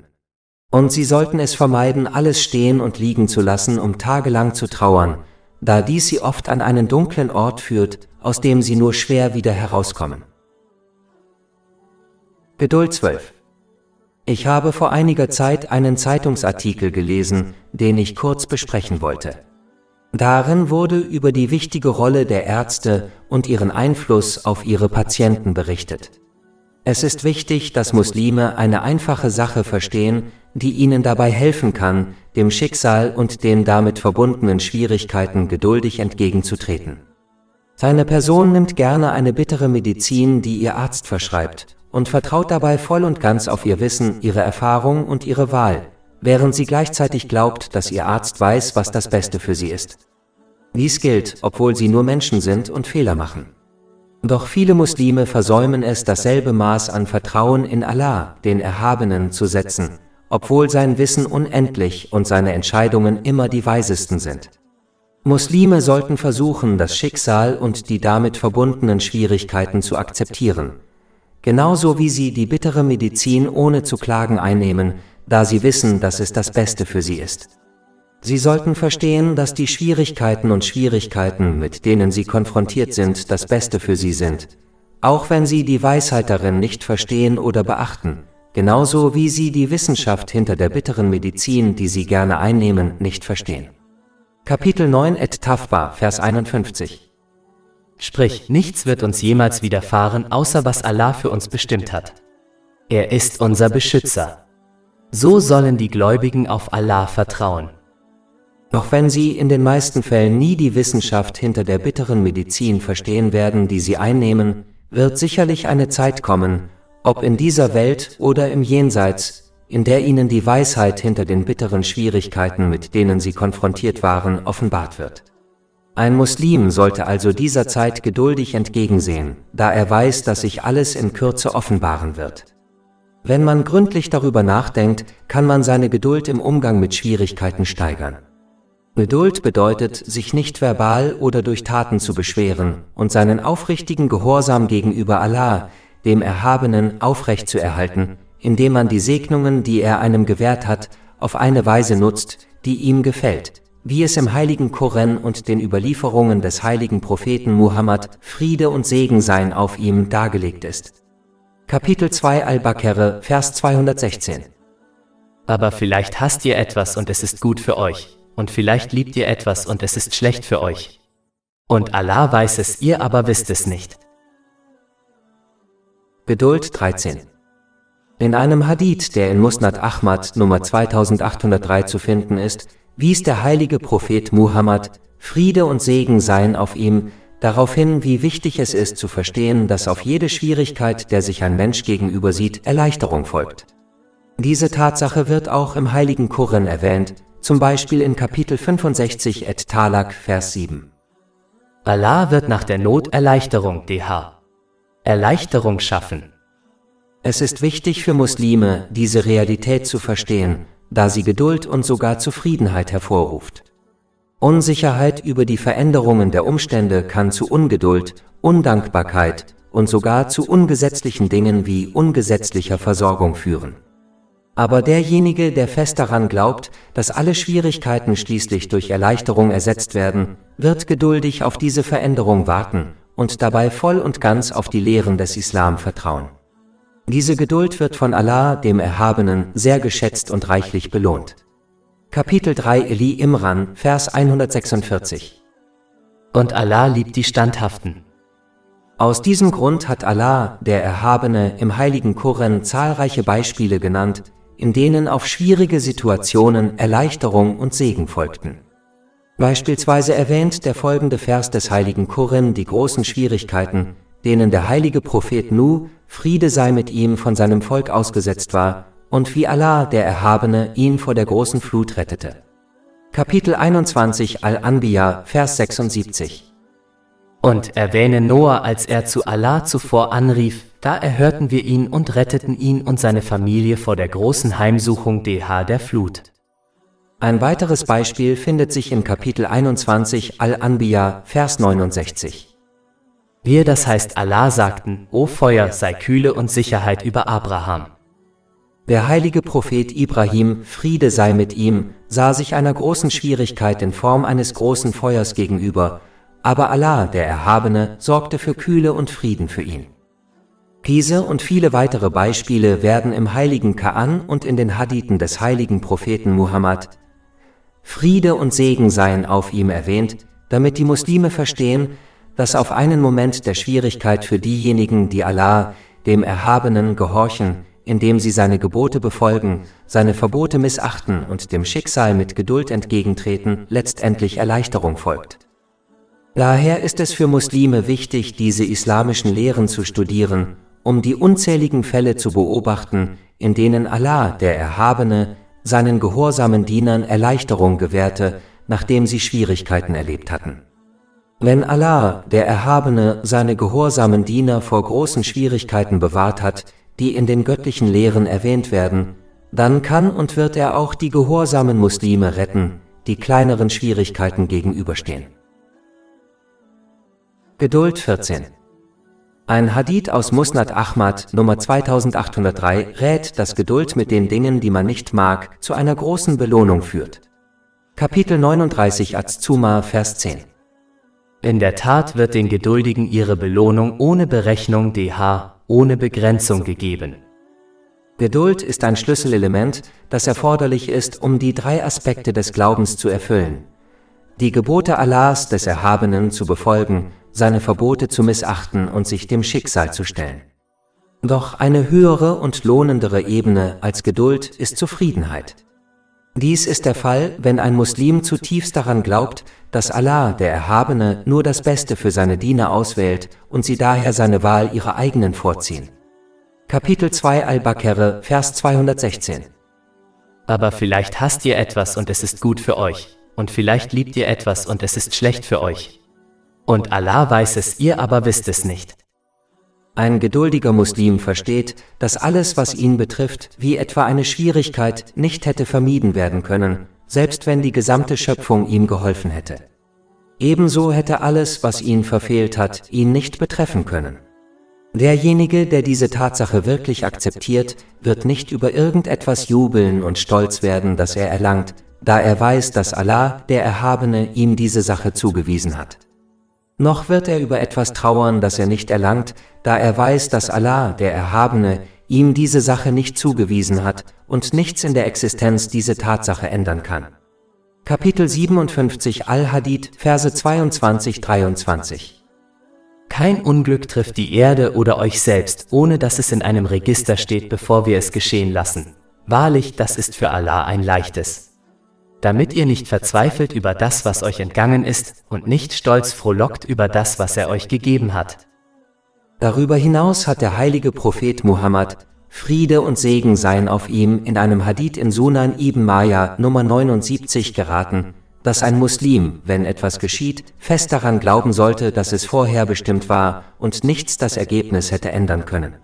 Und sie sollten es vermeiden, alles stehen und liegen zu lassen, um tagelang zu trauern, da dies sie oft an einen dunklen Ort führt, aus dem sie nur schwer wieder herauskommen. Geduld 12. Ich habe vor einiger Zeit einen Zeitungsartikel gelesen, den ich kurz besprechen wollte. Darin wurde über die wichtige Rolle der Ärzte und ihren Einfluss auf ihre Patienten berichtet. Es ist wichtig, dass Muslime eine einfache Sache verstehen, die ihnen dabei helfen kann, dem Schicksal und den damit verbundenen Schwierigkeiten geduldig entgegenzutreten. Seine Person nimmt gerne eine bittere Medizin, die ihr Arzt verschreibt, und vertraut dabei voll und ganz auf ihr Wissen, ihre Erfahrung und ihre Wahl, während sie gleichzeitig glaubt, dass ihr Arzt weiß, was das Beste für sie ist. Dies gilt, obwohl sie nur Menschen sind und Fehler machen. Doch viele Muslime versäumen es, dasselbe Maß an Vertrauen in Allah, den Erhabenen, zu setzen, obwohl sein Wissen unendlich und seine Entscheidungen immer die weisesten sind. Muslime sollten versuchen, das Schicksal und die damit verbundenen Schwierigkeiten zu akzeptieren, genauso wie sie die bittere Medizin ohne zu klagen einnehmen, da sie wissen, dass es das Beste für sie ist. Sie sollten verstehen, dass die Schwierigkeiten, mit denen sie konfrontiert sind, das Beste für sie sind, auch wenn sie die Weisheit darin nicht verstehen oder beachten, genauso wie sie die Wissenschaft hinter der bitteren Medizin, die sie gerne einnehmen, nicht verstehen. Kapitel 9 Et-Tawba, Vers 51. Sprich, nichts wird uns jemals widerfahren, außer was Allah für uns bestimmt hat. Er ist unser Beschützer. So sollen die Gläubigen auf Allah vertrauen. Auch wenn sie in den meisten Fällen nie die Wissenschaft hinter der bitteren Medizin verstehen werden, die sie einnehmen, wird sicherlich eine Zeit kommen, ob in dieser Welt oder im Jenseits, in der ihnen die Weisheit hinter den bitteren Schwierigkeiten, mit denen sie konfrontiert waren, offenbart wird. Ein Muslim sollte also dieser Zeit geduldig entgegensehen, da er weiß, dass sich alles in Kürze offenbaren wird. Wenn man gründlich darüber nachdenkt, kann man seine Geduld im Umgang mit Schwierigkeiten steigern. Geduld bedeutet, sich nicht verbal oder durch Taten zu beschweren und seinen aufrichtigen Gehorsam gegenüber Allah, dem Erhabenen, aufrechtzuerhalten, indem man die Segnungen, die er einem gewährt hat, auf eine Weise nutzt, die ihm gefällt, wie es im heiligen Koran und den Überlieferungen des heiligen Propheten Muhammad, Friede und Segen seien auf ihm, dargelegt ist. Kapitel 2 Al-Baqarah, Vers 216. Aber vielleicht hasst ihr etwas und es ist gut für euch, und vielleicht liebt ihr etwas und es ist schlecht für euch. Und Allah weiß es, ihr aber wisst es nicht. Geduld 13. In einem Hadith, der in Musnad Ahmad Nummer 2803 zu finden ist, wies der heilige Prophet Muhammad, Friede und Segen seien auf ihm, darauf hin, wie wichtig es ist zu verstehen, dass auf jede Schwierigkeit, der sich ein Mensch gegenüber sieht, Erleichterung folgt. Diese Tatsache wird auch im heiligen Koran erwähnt, zum Beispiel in Kapitel 65 Et-Talaq, Vers 7. Allah wird nach der Not Erleichterung, Erleichterung schaffen. Es ist wichtig für Muslime, diese Realität zu verstehen, da sie Geduld und sogar Zufriedenheit hervorruft. Unsicherheit über die Veränderungen der Umstände kann zu Ungeduld, Undankbarkeit und sogar zu ungesetzlichen Dingen wie ungesetzlicher Versorgung führen. Aber derjenige, der fest daran glaubt, dass alle Schwierigkeiten schließlich durch Erleichterung ersetzt werden, wird geduldig auf diese Veränderung warten und dabei voll und ganz auf die Lehren des Islam vertrauen. Diese Geduld wird von Allah, dem Erhabenen, sehr geschätzt und reichlich belohnt. Kapitel 3 Eli Imran, Vers 146. Und Allah liebt die Standhaften. Aus diesem Grund hat Allah, der Erhabene, im heiligen Koran zahlreiche Beispiele genannt, in denen auf schwierige Situationen Erleichterung und Segen folgten. Beispielsweise erwähnt der folgende Vers des heiligen Koran die großen Schwierigkeiten, denen der heilige Prophet Nuh, Friede sei mit ihm, von seinem Volk ausgesetzt war, und wie Allah, der Erhabene, ihn vor der großen Flut rettete. Kapitel 21 Al-Anbiya, Vers 76. Und erwähne Noah, als er zu Allah zuvor anrief, da erhörten wir ihn und retteten ihn und seine Familie vor der großen Heimsuchung der Flut. Ein weiteres Beispiel findet sich in Kapitel 21 Al-Anbiya, Vers 69. Wir, das heißt Allah, sagten, O Feuer, sei Kühle und Sicherheit über Abraham. Der heilige Prophet Ibrahim, Friede sei mit ihm, sah sich einer großen Schwierigkeit in Form eines großen Feuers gegenüber, aber Allah, der Erhabene, sorgte für Kühle und Frieden für ihn. Diese und viele weitere Beispiele werden im heiligen Koran und in den Hadithen des heiligen Propheten Muhammad, Friede und Segen seien auf ihm, erwähnt, damit die Muslime verstehen, dass auf einen Moment der Schwierigkeit für diejenigen, die Allah, dem Erhabenen, gehorchen, indem sie seine Gebote befolgen, seine Verbote missachten und dem Schicksal mit Geduld entgegentreten, letztendlich Erleichterung folgt. Daher ist es für Muslime wichtig, diese islamischen Lehren zu studieren, um die unzähligen Fälle zu beobachten, in denen Allah, der Erhabene, seinen gehorsamen Dienern Erleichterung gewährte, nachdem sie Schwierigkeiten erlebt hatten. Wenn Allah, der Erhabene, seine gehorsamen Diener vor großen Schwierigkeiten bewahrt hat, die in den göttlichen Lehren erwähnt werden, dann kann und wird er auch die gehorsamen Muslime retten, die kleineren Schwierigkeiten gegenüberstehen. Geduld 14. Ein Hadith aus Musnad Ahmad, Nummer 2803, rät, dass Geduld mit den Dingen, die man nicht mag, zu einer großen Belohnung führt. Kapitel 39 Az-Zumar, Vers 10. In der Tat wird den Geduldigen ihre Belohnung ohne Berechnung ohne Begrenzung gegeben. Geduld ist ein Schlüsselelement, das erforderlich ist, um die 3 Aspekte des Glaubens zu erfüllen: die Gebote Allahs, des Erhabenen, zu befolgen, seine Verbote zu missachten und sich dem Schicksal zu stellen. Doch eine höhere und lohnendere Ebene als Geduld ist Zufriedenheit. Dies ist der Fall, wenn ein Muslim zutiefst daran glaubt, dass Allah, der Erhabene, nur das Beste für seine Diener auswählt und sie daher seine Wahl ihrer eigenen vorziehen. Kapitel 2 Al-Baqarah, Vers 216. Aber vielleicht hasst ihr etwas und es ist gut für euch, und vielleicht liebt ihr etwas und es ist schlecht für euch. Und Allah weiß es, ihr aber wisst es nicht. Ein geduldiger Muslim versteht, dass alles, was ihn betrifft, wie etwa eine Schwierigkeit, nicht hätte vermieden werden können, selbst wenn die gesamte Schöpfung ihm geholfen hätte. Ebenso hätte alles, was ihn verfehlt hat, ihn nicht betreffen können. Derjenige, der diese Tatsache wirklich akzeptiert, wird nicht über irgendetwas jubeln und stolz werden, das er erlangt, da er weiß, dass Allah, der Erhabene, ihm diese Sache zugewiesen hat. Noch wird er über etwas trauern, das er nicht erlangt, da er weiß, dass Allah, der Erhabene, ihm diese Sache nicht zugewiesen hat und nichts in der Existenz diese Tatsache ändern kann. Kapitel 57 Al-Hadid, Verse 22-23. Kein Unglück trifft die Erde oder euch selbst, ohne dass es in einem Register steht, bevor wir es geschehen lassen. Wahrlich, das ist für Allah ein leichtes. Damit ihr nicht verzweifelt über das, was euch entgangen ist, und nicht stolz frohlockt über das, was er euch gegeben hat. Darüber hinaus hat der heilige Prophet Muhammad, Friede und Segen seien auf ihm, in einem Hadith in Sunan ibn Majah Nummer 79 geraten, dass ein Muslim, wenn etwas geschieht, fest daran glauben sollte, dass es vorherbestimmt war und nichts das Ergebnis hätte ändern können.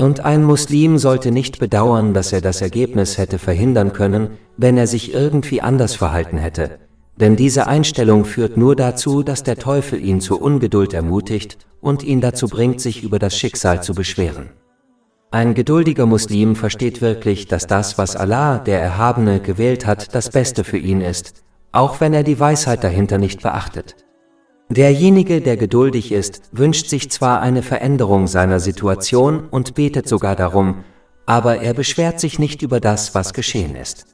Und ein Muslim sollte nicht bedauern, dass er das Ergebnis hätte verhindern können, wenn er sich irgendwie anders verhalten hätte. Denn diese Einstellung führt nur dazu, dass der Teufel ihn zur Ungeduld ermutigt und ihn dazu bringt, sich über das Schicksal zu beschweren. Ein geduldiger Muslim versteht wirklich, dass das, was Allah, der Erhabene, gewählt hat, das Beste für ihn ist, auch wenn er die Weisheit dahinter nicht beachtet. Derjenige, der geduldig ist, wünscht sich zwar eine Veränderung seiner Situation und betet sogar darum, aber er beschwert sich nicht über das, was geschehen ist.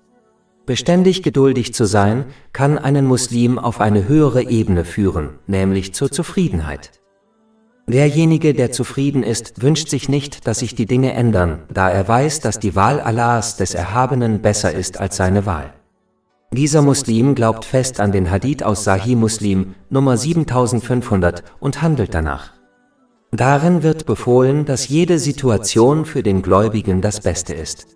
Beständig geduldig zu sein, kann einen Muslim auf eine höhere Ebene führen, nämlich zur Zufriedenheit. Derjenige, der zufrieden ist, wünscht sich nicht, dass sich die Dinge ändern, da er weiß, dass die Wahl Allahs, des Erhabenen, besser ist als seine Wahl. Dieser Muslim glaubt fest an den Hadith aus Sahih Muslim, Nummer 7500, und handelt danach. Darin wird befohlen, dass jede Situation für den Gläubigen das Beste ist.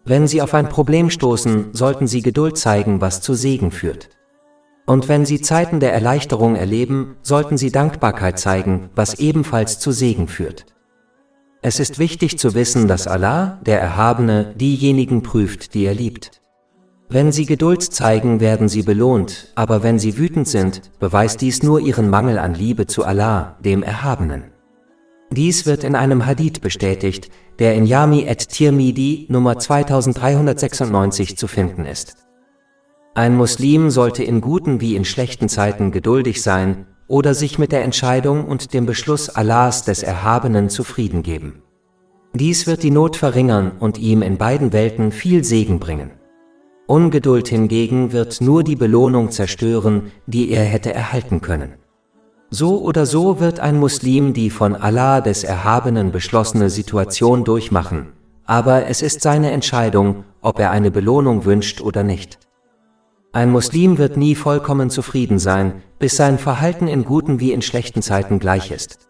Wenn sie auf ein Problem stoßen, sollten sie Geduld zeigen, was zu Segen führt. Und wenn sie Zeiten der Erleichterung erleben, sollten sie Dankbarkeit zeigen, was ebenfalls zu Segen führt. Es ist wichtig zu wissen, dass Allah, der Erhabene, diejenigen prüft, die er liebt. Wenn sie Geduld zeigen, werden sie belohnt, aber wenn sie wütend sind, beweist dies nur ihren Mangel an Liebe zu Allah, dem Erhabenen. Dies wird in einem Hadith bestätigt, der in Jami at-Tirmidhi Nummer 2396 zu finden ist. Ein Muslim sollte in guten wie in schlechten Zeiten geduldig sein oder sich mit der Entscheidung und dem Beschluss Allahs des Erhabenen zufrieden geben. Dies wird die Not verringern und ihm in beiden Welten viel Segen bringen. Ungeduld hingegen wird nur die Belohnung zerstören, die er hätte erhalten können. So oder so wird ein Muslim die von Allah des Erhabenen beschlossene Situation durchmachen, aber es ist seine Entscheidung, ob er eine Belohnung wünscht oder nicht. Ein Muslim wird nie vollkommen zufrieden sein, bis sein Verhalten in guten wie in schlechten Zeiten gleich ist.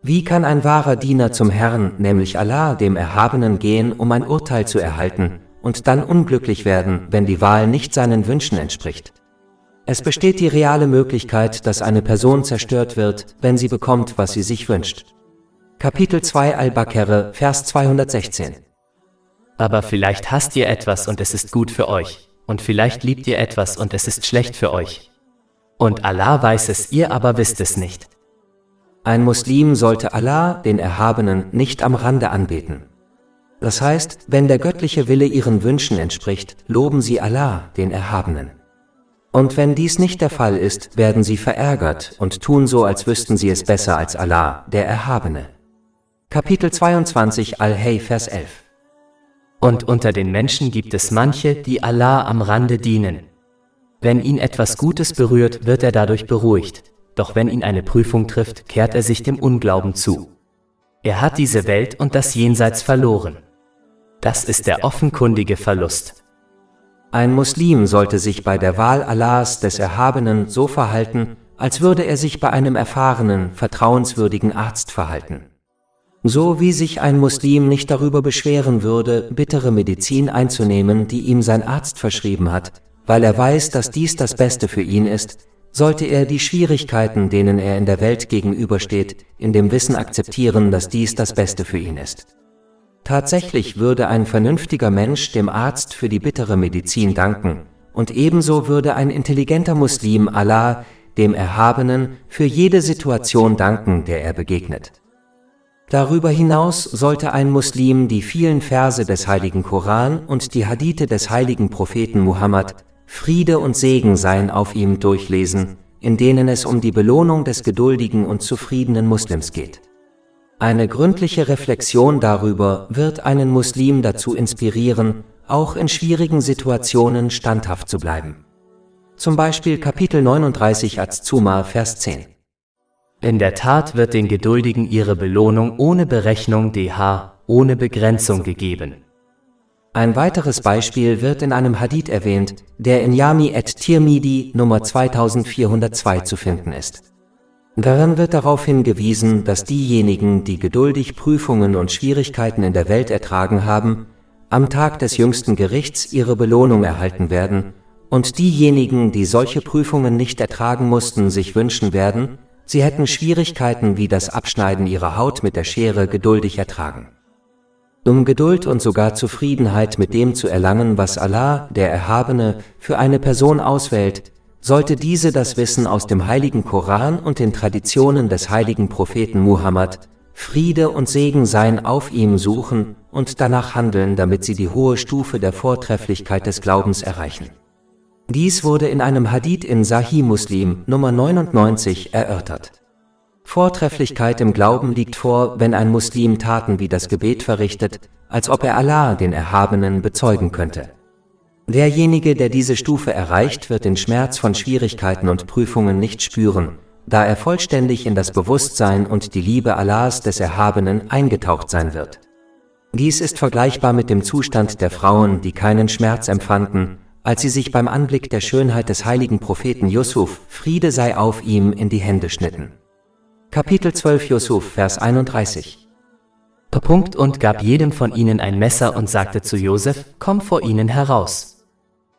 Wie kann ein wahrer Diener zum Herrn, nämlich Allah, dem Erhabenen, gehen, um ein Urteil zu erhalten, und dann unglücklich werden, wenn die Wahl nicht seinen Wünschen entspricht? Es besteht die reale Möglichkeit, dass eine Person zerstört wird, wenn sie bekommt, was sie sich wünscht. Kapitel 2 Al-Baqarah, Vers 216. Aber vielleicht hasst ihr etwas und es ist gut für euch, und vielleicht liebt ihr etwas und es ist schlecht für euch. Und Allah weiß es, ihr aber wisst es nicht. Ein Muslim sollte Allah, den Erhabenen, nicht am Rande anbeten. Das heißt, wenn der göttliche Wille ihren Wünschen entspricht, loben sie Allah, den Erhabenen. Und wenn dies nicht der Fall ist, werden sie verärgert und tun so, als wüssten sie es besser als Allah, der Erhabene. Kapitel 22 Al-Hay, Vers 11. Und unter den Menschen gibt es manche, die Allah am Rande dienen. Wenn ihn etwas Gutes berührt, wird er dadurch beruhigt, doch wenn ihn eine Prüfung trifft, kehrt er sich dem Unglauben zu. Er hat diese Welt und das Jenseits verloren. Das ist der offenkundige Verlust. Ein Muslim sollte sich bei der Wahl Allahs des Erhabenen so verhalten, als würde er sich bei einem erfahrenen, vertrauenswürdigen Arzt verhalten. So wie sich ein Muslim nicht darüber beschweren würde, bittere Medizin einzunehmen, die ihm sein Arzt verschrieben hat, weil er weiß, dass dies das Beste für ihn ist, sollte er die Schwierigkeiten, denen er in der Welt gegenübersteht, in dem Wissen akzeptieren, dass dies das Beste für ihn ist. Tatsächlich würde ein vernünftiger Mensch dem Arzt für die bittere Medizin danken, und ebenso würde ein intelligenter Muslim Allah, dem Erhabenen, für jede Situation danken, der er begegnet. Darüber hinaus sollte ein Muslim die vielen Verse des heiligen Koran und die Hadithe des heiligen Propheten Muhammad, Friede und Segen seien auf ihm, durchlesen, in denen es um die Belohnung des geduldigen und zufriedenen Muslims geht. Eine gründliche Reflexion darüber wird einen Muslim dazu inspirieren, auch in schwierigen Situationen standhaft zu bleiben. Zum Beispiel Kapitel 39 Az-Zumar, Vers 10. In der Tat wird den Geduldigen ihre Belohnung ohne Berechnung ohne Begrenzung gegeben. Ein weiteres Beispiel wird in einem Hadith erwähnt, der in Jami at-Tirmidhi Nummer 2402 zu finden ist. Darin wird darauf hingewiesen, dass diejenigen, die geduldig Prüfungen und Schwierigkeiten in der Welt ertragen haben, am Tag des jüngsten Gerichts ihre Belohnung erhalten werden, und diejenigen, die solche Prüfungen nicht ertragen mussten, sich wünschen werden, sie hätten Schwierigkeiten wie das Abschneiden ihrer Haut mit der Schere geduldig ertragen. Um Geduld und sogar Zufriedenheit mit dem zu erlangen, was Allah, der Erhabene, für eine Person auswählt, sollte diese das Wissen aus dem heiligen Koran und den Traditionen des heiligen Propheten Muhammad, Friede und Segen seien auf ihm, suchen und danach handeln, damit sie die hohe Stufe der Vortrefflichkeit des Glaubens erreichen. Dies wurde in einem Hadith in Sahih Muslim Nummer 99 erörtert. Vortrefflichkeit im Glauben liegt vor, wenn ein Muslim Taten wie das Gebet verrichtet, als ob er Allah, den Erhabenen, bezeugen könnte. Derjenige, der diese Stufe erreicht, wird den Schmerz von Schwierigkeiten und Prüfungen nicht spüren, da er vollständig in das Bewusstsein und die Liebe Allahs des Erhabenen eingetaucht sein wird. Dies ist vergleichbar mit dem Zustand der Frauen, die keinen Schmerz empfanden, als sie sich beim Anblick der Schönheit des heiligen Propheten Yusuf, Friede sei auf ihm, in die Hände schnitten. Kapitel 12 Yusuf, Vers 31. Und gab jedem von ihnen ein Messer und sagte zu Josef, komm vor ihnen heraus.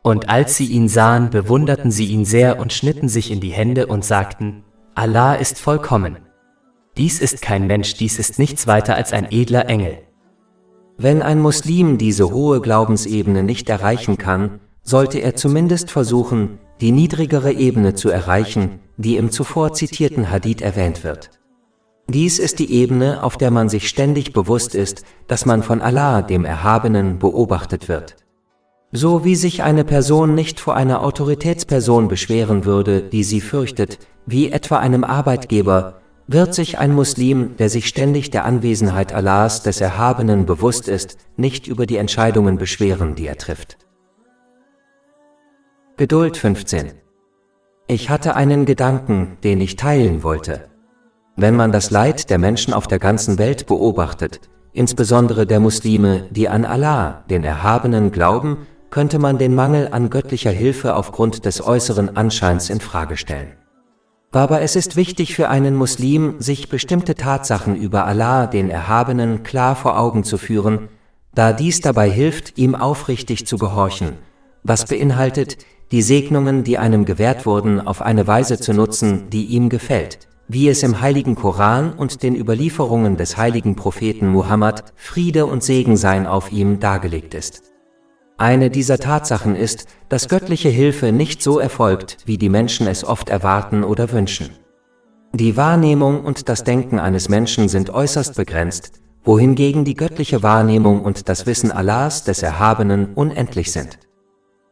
Und als sie ihn sahen, bewunderten sie ihn sehr und schnitten sich in die Hände und sagten, Allah ist vollkommen. Dies ist kein Mensch, dies ist nichts weiter als ein edler Engel. Wenn ein Muslim diese hohe Glaubensebene nicht erreichen kann, sollte er zumindest versuchen, die niedrigere Ebene zu erreichen, die im zuvor zitierten Hadith erwähnt wird. Dies ist die Ebene, auf der man sich ständig bewusst ist, dass man von Allah, dem Erhabenen, beobachtet wird. So wie sich eine Person nicht vor einer Autoritätsperson beschweren würde, die sie fürchtet, wie etwa einem Arbeitgeber, wird sich ein Muslim, der sich ständig der Anwesenheit Allahs des Erhabenen bewusst ist, nicht über die Entscheidungen beschweren, die er trifft. Geduld 15. Ich hatte einen Gedanken, den ich teilen wollte. Wenn man das Leid der Menschen auf der ganzen Welt beobachtet, insbesondere der Muslime, die an Allah, den Erhabenen, glauben, könnte man den Mangel an göttlicher Hilfe aufgrund des äußeren Anscheins in Frage stellen. Aber es ist wichtig für einen Muslim, sich bestimmte Tatsachen über Allah, den Erhabenen, klar vor Augen zu führen, da dies dabei hilft, ihm aufrichtig zu gehorchen, was beinhaltet, die Segnungen, die einem gewährt wurden, auf eine Weise zu nutzen, die ihm gefällt, wie es im heiligen Koran und den Überlieferungen des heiligen Propheten Muhammad, Friede und Segen seien auf ihm, dargelegt ist. Eine dieser Tatsachen ist, dass göttliche Hilfe nicht so erfolgt, wie die Menschen es oft erwarten oder wünschen. Die Wahrnehmung und das Denken eines Menschen sind äußerst begrenzt, wohingegen die göttliche Wahrnehmung und das Wissen Allahs, des Erhabenen, unendlich sind.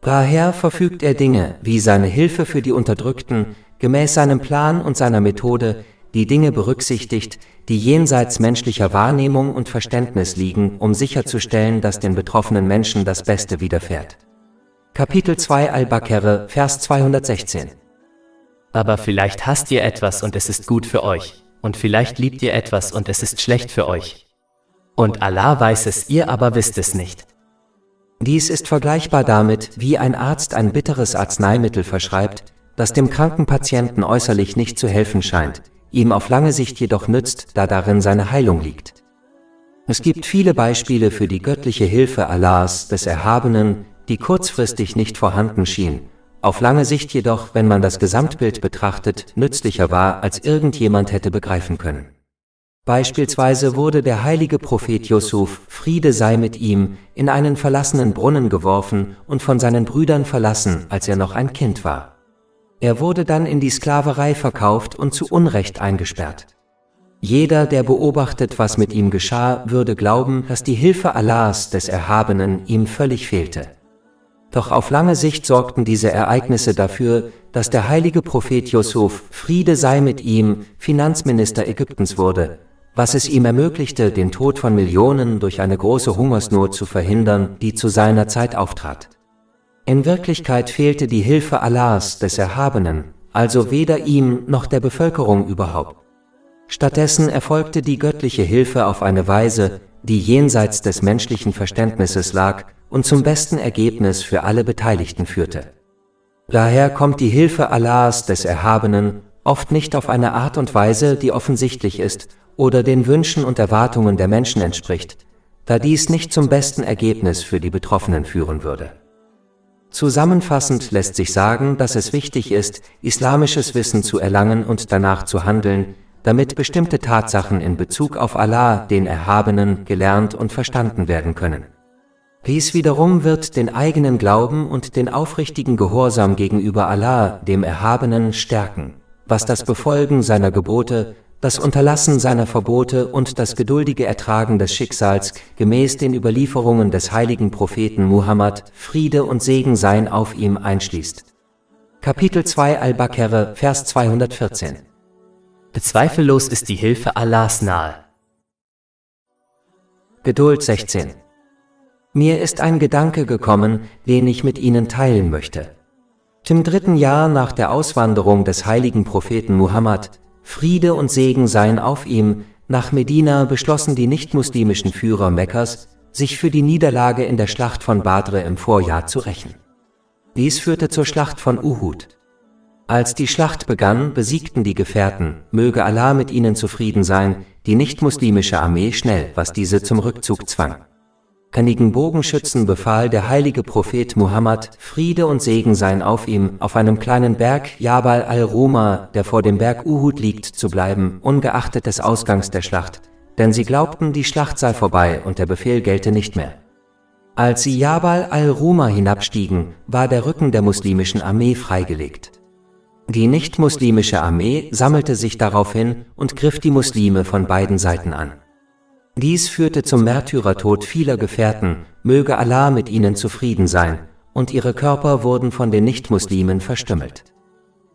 Daher verfügt er Dinge, wie seine Hilfe für die Unterdrückten, gemäß seinem Plan und seiner Methode, die Dinge berücksichtigt, die jenseits menschlicher Wahrnehmung und Verständnis liegen, um sicherzustellen, dass den betroffenen Menschen das Beste widerfährt. Kapitel 2 Al-Baqarah, Vers 216. Aber vielleicht hasst ihr etwas und es ist gut für euch, und vielleicht liebt ihr etwas und es ist schlecht für euch. Und Allah weiß es, ihr aber wisst es nicht. Dies ist vergleichbar damit, wie ein Arzt ein bitteres Arzneimittel verschreibt, das dem kranken Patienten äußerlich nicht zu helfen scheint, ihm auf lange Sicht jedoch nützt, da darin seine Heilung liegt. Es gibt viele Beispiele für die göttliche Hilfe Allahs, des Erhabenen, die kurzfristig nicht vorhanden schien, auf lange Sicht jedoch, wenn man das Gesamtbild betrachtet, nützlicher war, als irgendjemand hätte begreifen können. Beispielsweise wurde der heilige Prophet Yusuf, Friede sei mit ihm, in einen verlassenen Brunnen geworfen und von seinen Brüdern verlassen, als er noch ein Kind war. Er wurde dann in die Sklaverei verkauft und zu Unrecht eingesperrt. Jeder, der beobachtet, was mit ihm geschah, würde glauben, dass die Hilfe Allahs, des Erhabenen, ihm völlig fehlte. Doch auf lange Sicht sorgten diese Ereignisse dafür, dass der heilige Prophet Yusuf, Friede sei mit ihm, Finanzminister Ägyptens wurde, was es ihm ermöglichte, den Tod von Millionen durch eine große Hungersnot zu verhindern, die zu seiner Zeit auftrat. In Wirklichkeit fehlte die Hilfe Allahs, des Erhabenen, also weder ihm noch der Bevölkerung überhaupt. Stattdessen erfolgte die göttliche Hilfe auf eine Weise, die jenseits des menschlichen Verständnisses lag und zum besten Ergebnis für alle Beteiligten führte. Daher kommt die Hilfe Allahs, des Erhabenen, oft nicht auf eine Art und Weise, die offensichtlich ist oder den Wünschen und Erwartungen der Menschen entspricht, da dies nicht zum besten Ergebnis für die Betroffenen führen würde. Zusammenfassend lässt sich sagen, dass es wichtig ist, islamisches Wissen zu erlangen und danach zu handeln, damit bestimmte Tatsachen in Bezug auf Allah, den Erhabenen, gelernt und verstanden werden können. Dies wiederum wird den eigenen Glauben und den aufrichtigen Gehorsam gegenüber Allah, dem Erhabenen, stärken, was das Befolgen seiner Gebote, das Unterlassen seiner Verbote und das geduldige Ertragen des Schicksals gemäß den Überlieferungen des heiligen Propheten Muhammad, Friede und Segen seien auf ihm, einschließt. Kapitel 2 Al-Baqarah, Vers 214. Zweifellos ist die Hilfe Allahs nahe. Geduld 16. Mir ist ein Gedanke gekommen, den ich mit Ihnen teilen möchte. Im 3. Jahr nach der Auswanderung des heiligen Propheten Muhammad, Friede und Segen seien auf ihm, nach Medina beschlossen die nicht-muslimischen Führer Mekkas, sich für die Niederlage in der Schlacht von Badr im Vorjahr zu rächen. Dies führte zur Schlacht von Uhud. Als die Schlacht begann, besiegten die Gefährten, möge Allah mit ihnen zufrieden sein, die nicht-muslimische Armee schnell, was diese zum Rückzug zwang. Einigen Bogenschützen befahl der heilige Prophet Muhammad, Friede und Segen seien auf ihm, auf einem kleinen Berg, Jabal al-Ruma, der vor dem Berg Uhud liegt, zu bleiben, ungeachtet des Ausgangs der Schlacht, denn sie glaubten, die Schlacht sei vorbei und der Befehl gelte nicht mehr. Als sie Jabal al-Ruma hinabstiegen, war der Rücken der muslimischen Armee freigelegt. Die nicht-muslimische Armee sammelte sich daraufhin und griff die Muslime von beiden Seiten an. Dies führte zum Märtyrertod vieler Gefährten, möge Allah mit ihnen zufrieden sein, und ihre Körper wurden von den Nichtmuslimen verstümmelt.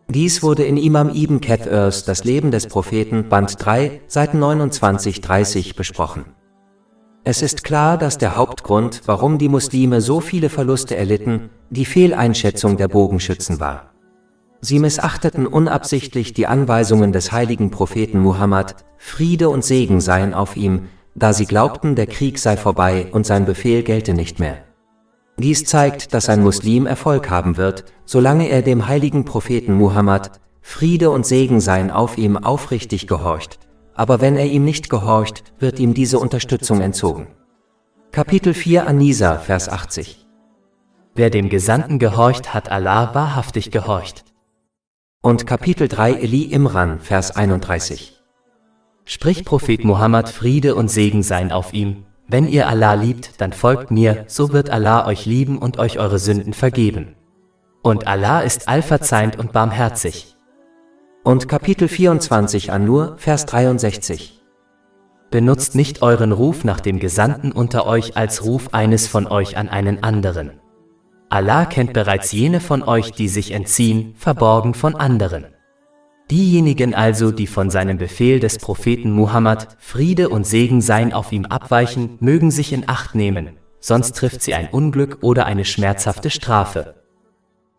Dies wurde in Imam Ibn Kathīrs Das Leben des Propheten, Band 3, Seiten 29-30 besprochen. Es ist klar, dass der Hauptgrund, warum die Muslime so viele Verluste erlitten, die Fehleinschätzung der Bogenschützen war. Sie missachteten unabsichtlich die Anweisungen des heiligen Propheten Muhammad, Friede und Segen seien auf ihm, da sie glaubten, der Krieg sei vorbei und sein Befehl gelte nicht mehr. Dies zeigt, dass ein Muslim Erfolg haben wird, solange er dem heiligen Propheten Muhammad, Friede und Segen seien auf ihm, aufrichtig gehorcht, aber wenn er ihm nicht gehorcht, wird ihm diese Unterstützung entzogen. Kapitel 4 An-Nisa, Vers 80. Wer dem Gesandten gehorcht, hat Allah wahrhaftig gehorcht. Und Kapitel 3 Eli Imran, Vers 31. Sprich Prophet Muhammad, Friede und Segen seien auf ihm, wenn ihr Allah liebt, dann folgt mir, so wird Allah euch lieben und euch eure Sünden vergeben. Und Allah ist allverzeihend und barmherzig. Und Kapitel 24 An-Nur, Vers 63. Benutzt nicht euren Ruf nach dem Gesandten unter euch als Ruf eines von euch an einen anderen. Allah kennt bereits jene von euch, die sich entziehen, verborgen von anderen. Diejenigen also, die von seinem Befehl des Propheten Muhammad, Friede und Segen seien auf ihm abweichen, mögen sich in Acht nehmen, sonst trifft sie ein Unglück oder eine schmerzhafte Strafe.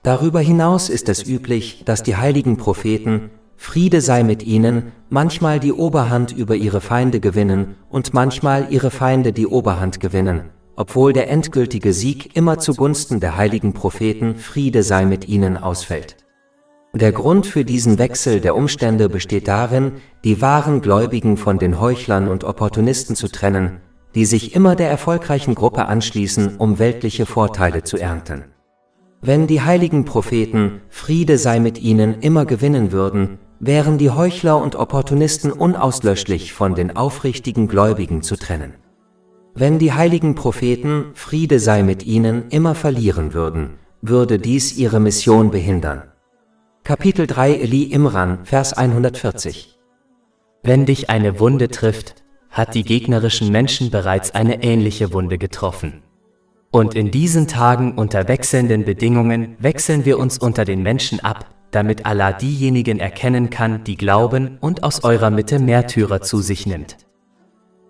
Darüber hinaus ist es üblich, dass die heiligen Propheten, Friede sei mit ihnen, manchmal die Oberhand über ihre Feinde gewinnen und manchmal ihre Feinde die Oberhand gewinnen, obwohl der endgültige Sieg immer zugunsten der heiligen Propheten, Friede sei mit ihnen, ausfällt. Der Grund für diesen Wechsel der Umstände besteht darin, die wahren Gläubigen von den Heuchlern und Opportunisten zu trennen, die sich immer der erfolgreichen Gruppe anschließen, um weltliche Vorteile zu ernten. Wenn die heiligen Propheten, Friede sei mit ihnen, immer gewinnen würden, wären die Heuchler und Opportunisten unauslöschlich von den aufrichtigen Gläubigen zu trennen. Wenn die heiligen Propheten, Friede sei mit ihnen, immer verlieren würden, würde dies ihre Mission behindern. Kapitel 3 Eli Imran, Vers 140. Wenn dich eine Wunde trifft, hat die gegnerischen Menschen bereits eine ähnliche Wunde getroffen. Und in diesen Tagen unter wechselnden Bedingungen wechseln wir uns unter den Menschen ab, damit Allah diejenigen erkennen kann, die glauben und aus eurer Mitte Märtyrer zu sich nimmt.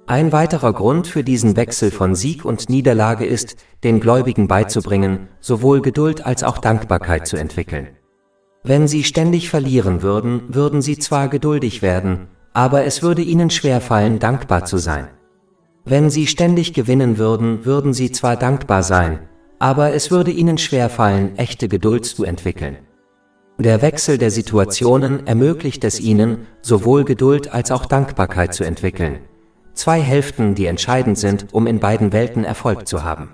Ein weiterer Grund für diesen Wechsel von Sieg und Niederlage ist, den Gläubigen beizubringen, sowohl Geduld als auch Dankbarkeit zu entwickeln. Wenn sie ständig verlieren würden, würden sie zwar geduldig werden, aber es würde ihnen schwerfallen, dankbar zu sein. Wenn sie ständig gewinnen würden, würden sie zwar dankbar sein, aber es würde ihnen schwerfallen, echte Geduld zu entwickeln. Der Wechsel der Situationen ermöglicht es ihnen, sowohl Geduld als auch Dankbarkeit zu entwickeln. Zwei Hälften, die entscheidend sind, um in beiden Welten Erfolg zu haben.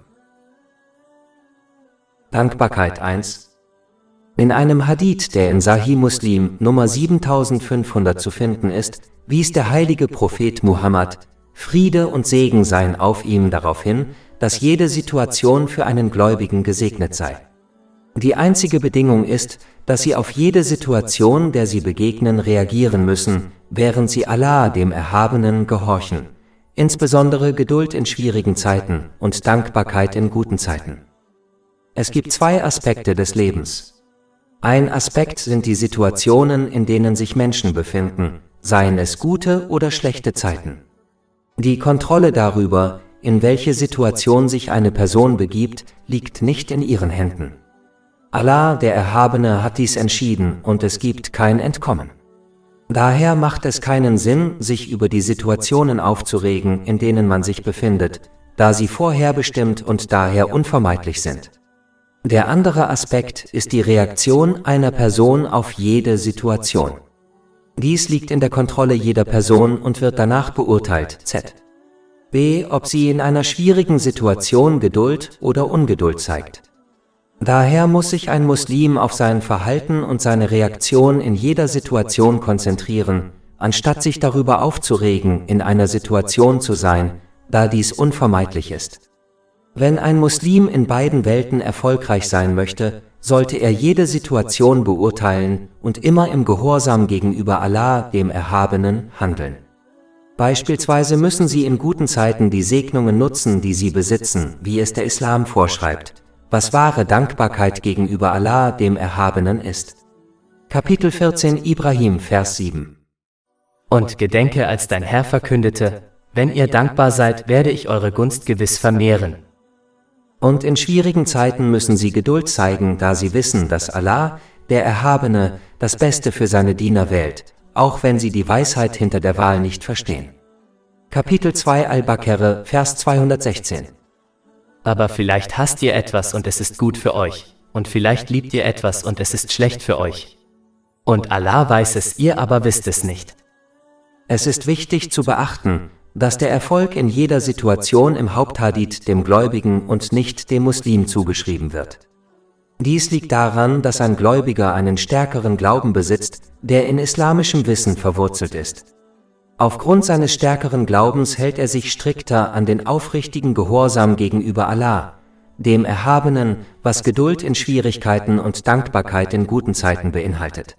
Dankbarkeit 1. In einem Hadith, der in Sahih Muslim Nummer 7500 zu finden ist, wies der heilige Prophet Muhammad, Friede und Segen seien auf ihm, darauf hin, dass jede Situation für einen Gläubigen gesegnet sei. Die einzige Bedingung ist, dass sie auf jede Situation, der sie begegnen, reagieren müssen, während sie Allah, dem Erhabenen, gehorchen, insbesondere Geduld in schwierigen Zeiten und Dankbarkeit in guten Zeiten. Es gibt zwei Aspekte des Lebens. Ein Aspekt sind die Situationen, in denen sich Menschen befinden, seien es gute oder schlechte Zeiten. Die Kontrolle darüber, in welche Situation sich eine Person begibt, liegt nicht in ihren Händen. Allah, der Erhabene, hat dies entschieden und es gibt kein Entkommen. Daher macht es keinen Sinn, sich über die Situationen aufzuregen, in denen man sich befindet, da sie vorherbestimmt und daher unvermeidlich sind. Der andere Aspekt ist die Reaktion einer Person auf jede Situation. Dies liegt in der Kontrolle jeder Person und wird danach beurteilt, z. b. ob sie in einer schwierigen Situation Geduld oder Ungeduld zeigt. Daher muss sich ein Muslim auf sein Verhalten und seine Reaktion in jeder Situation konzentrieren, anstatt sich darüber aufzuregen, in einer Situation zu sein, da dies unvermeidlich ist. Wenn ein Muslim in beiden Welten erfolgreich sein möchte, sollte er jede Situation beurteilen und immer im Gehorsam gegenüber Allah, dem Erhabenen, handeln. Beispielsweise müssen sie in guten Zeiten die Segnungen nutzen, die sie besitzen, wie es der Islam vorschreibt, was wahre Dankbarkeit gegenüber Allah, dem Erhabenen, ist. Kapitel 14 Ibrahim, Vers 7. Und gedenke, als dein Herr verkündete: Wenn ihr dankbar seid, werde ich eure Gunst gewiss vermehren. Und in schwierigen Zeiten müssen sie Geduld zeigen, da sie wissen, dass Allah, der Erhabene, das Beste für seine Diener wählt, auch wenn sie die Weisheit hinter der Wahl nicht verstehen. Kapitel 2 Al-Baqarah, Vers 216. Aber vielleicht hasst ihr etwas und es ist gut für euch, und vielleicht liebt ihr etwas und es ist schlecht für euch. Und Allah weiß es, ihr aber wisst es nicht. Es ist wichtig zu beachten, dass der Erfolg in jeder Situation im Haupthadith dem Gläubigen und nicht dem Muslim zugeschrieben wird. Dies liegt daran, dass ein Gläubiger einen stärkeren Glauben besitzt, der in islamischem Wissen verwurzelt ist. Aufgrund seines stärkeren Glaubens hält er sich strikter an den aufrichtigen Gehorsam gegenüber Allah, dem Erhabenen, was Geduld in Schwierigkeiten und Dankbarkeit in guten Zeiten beinhaltet.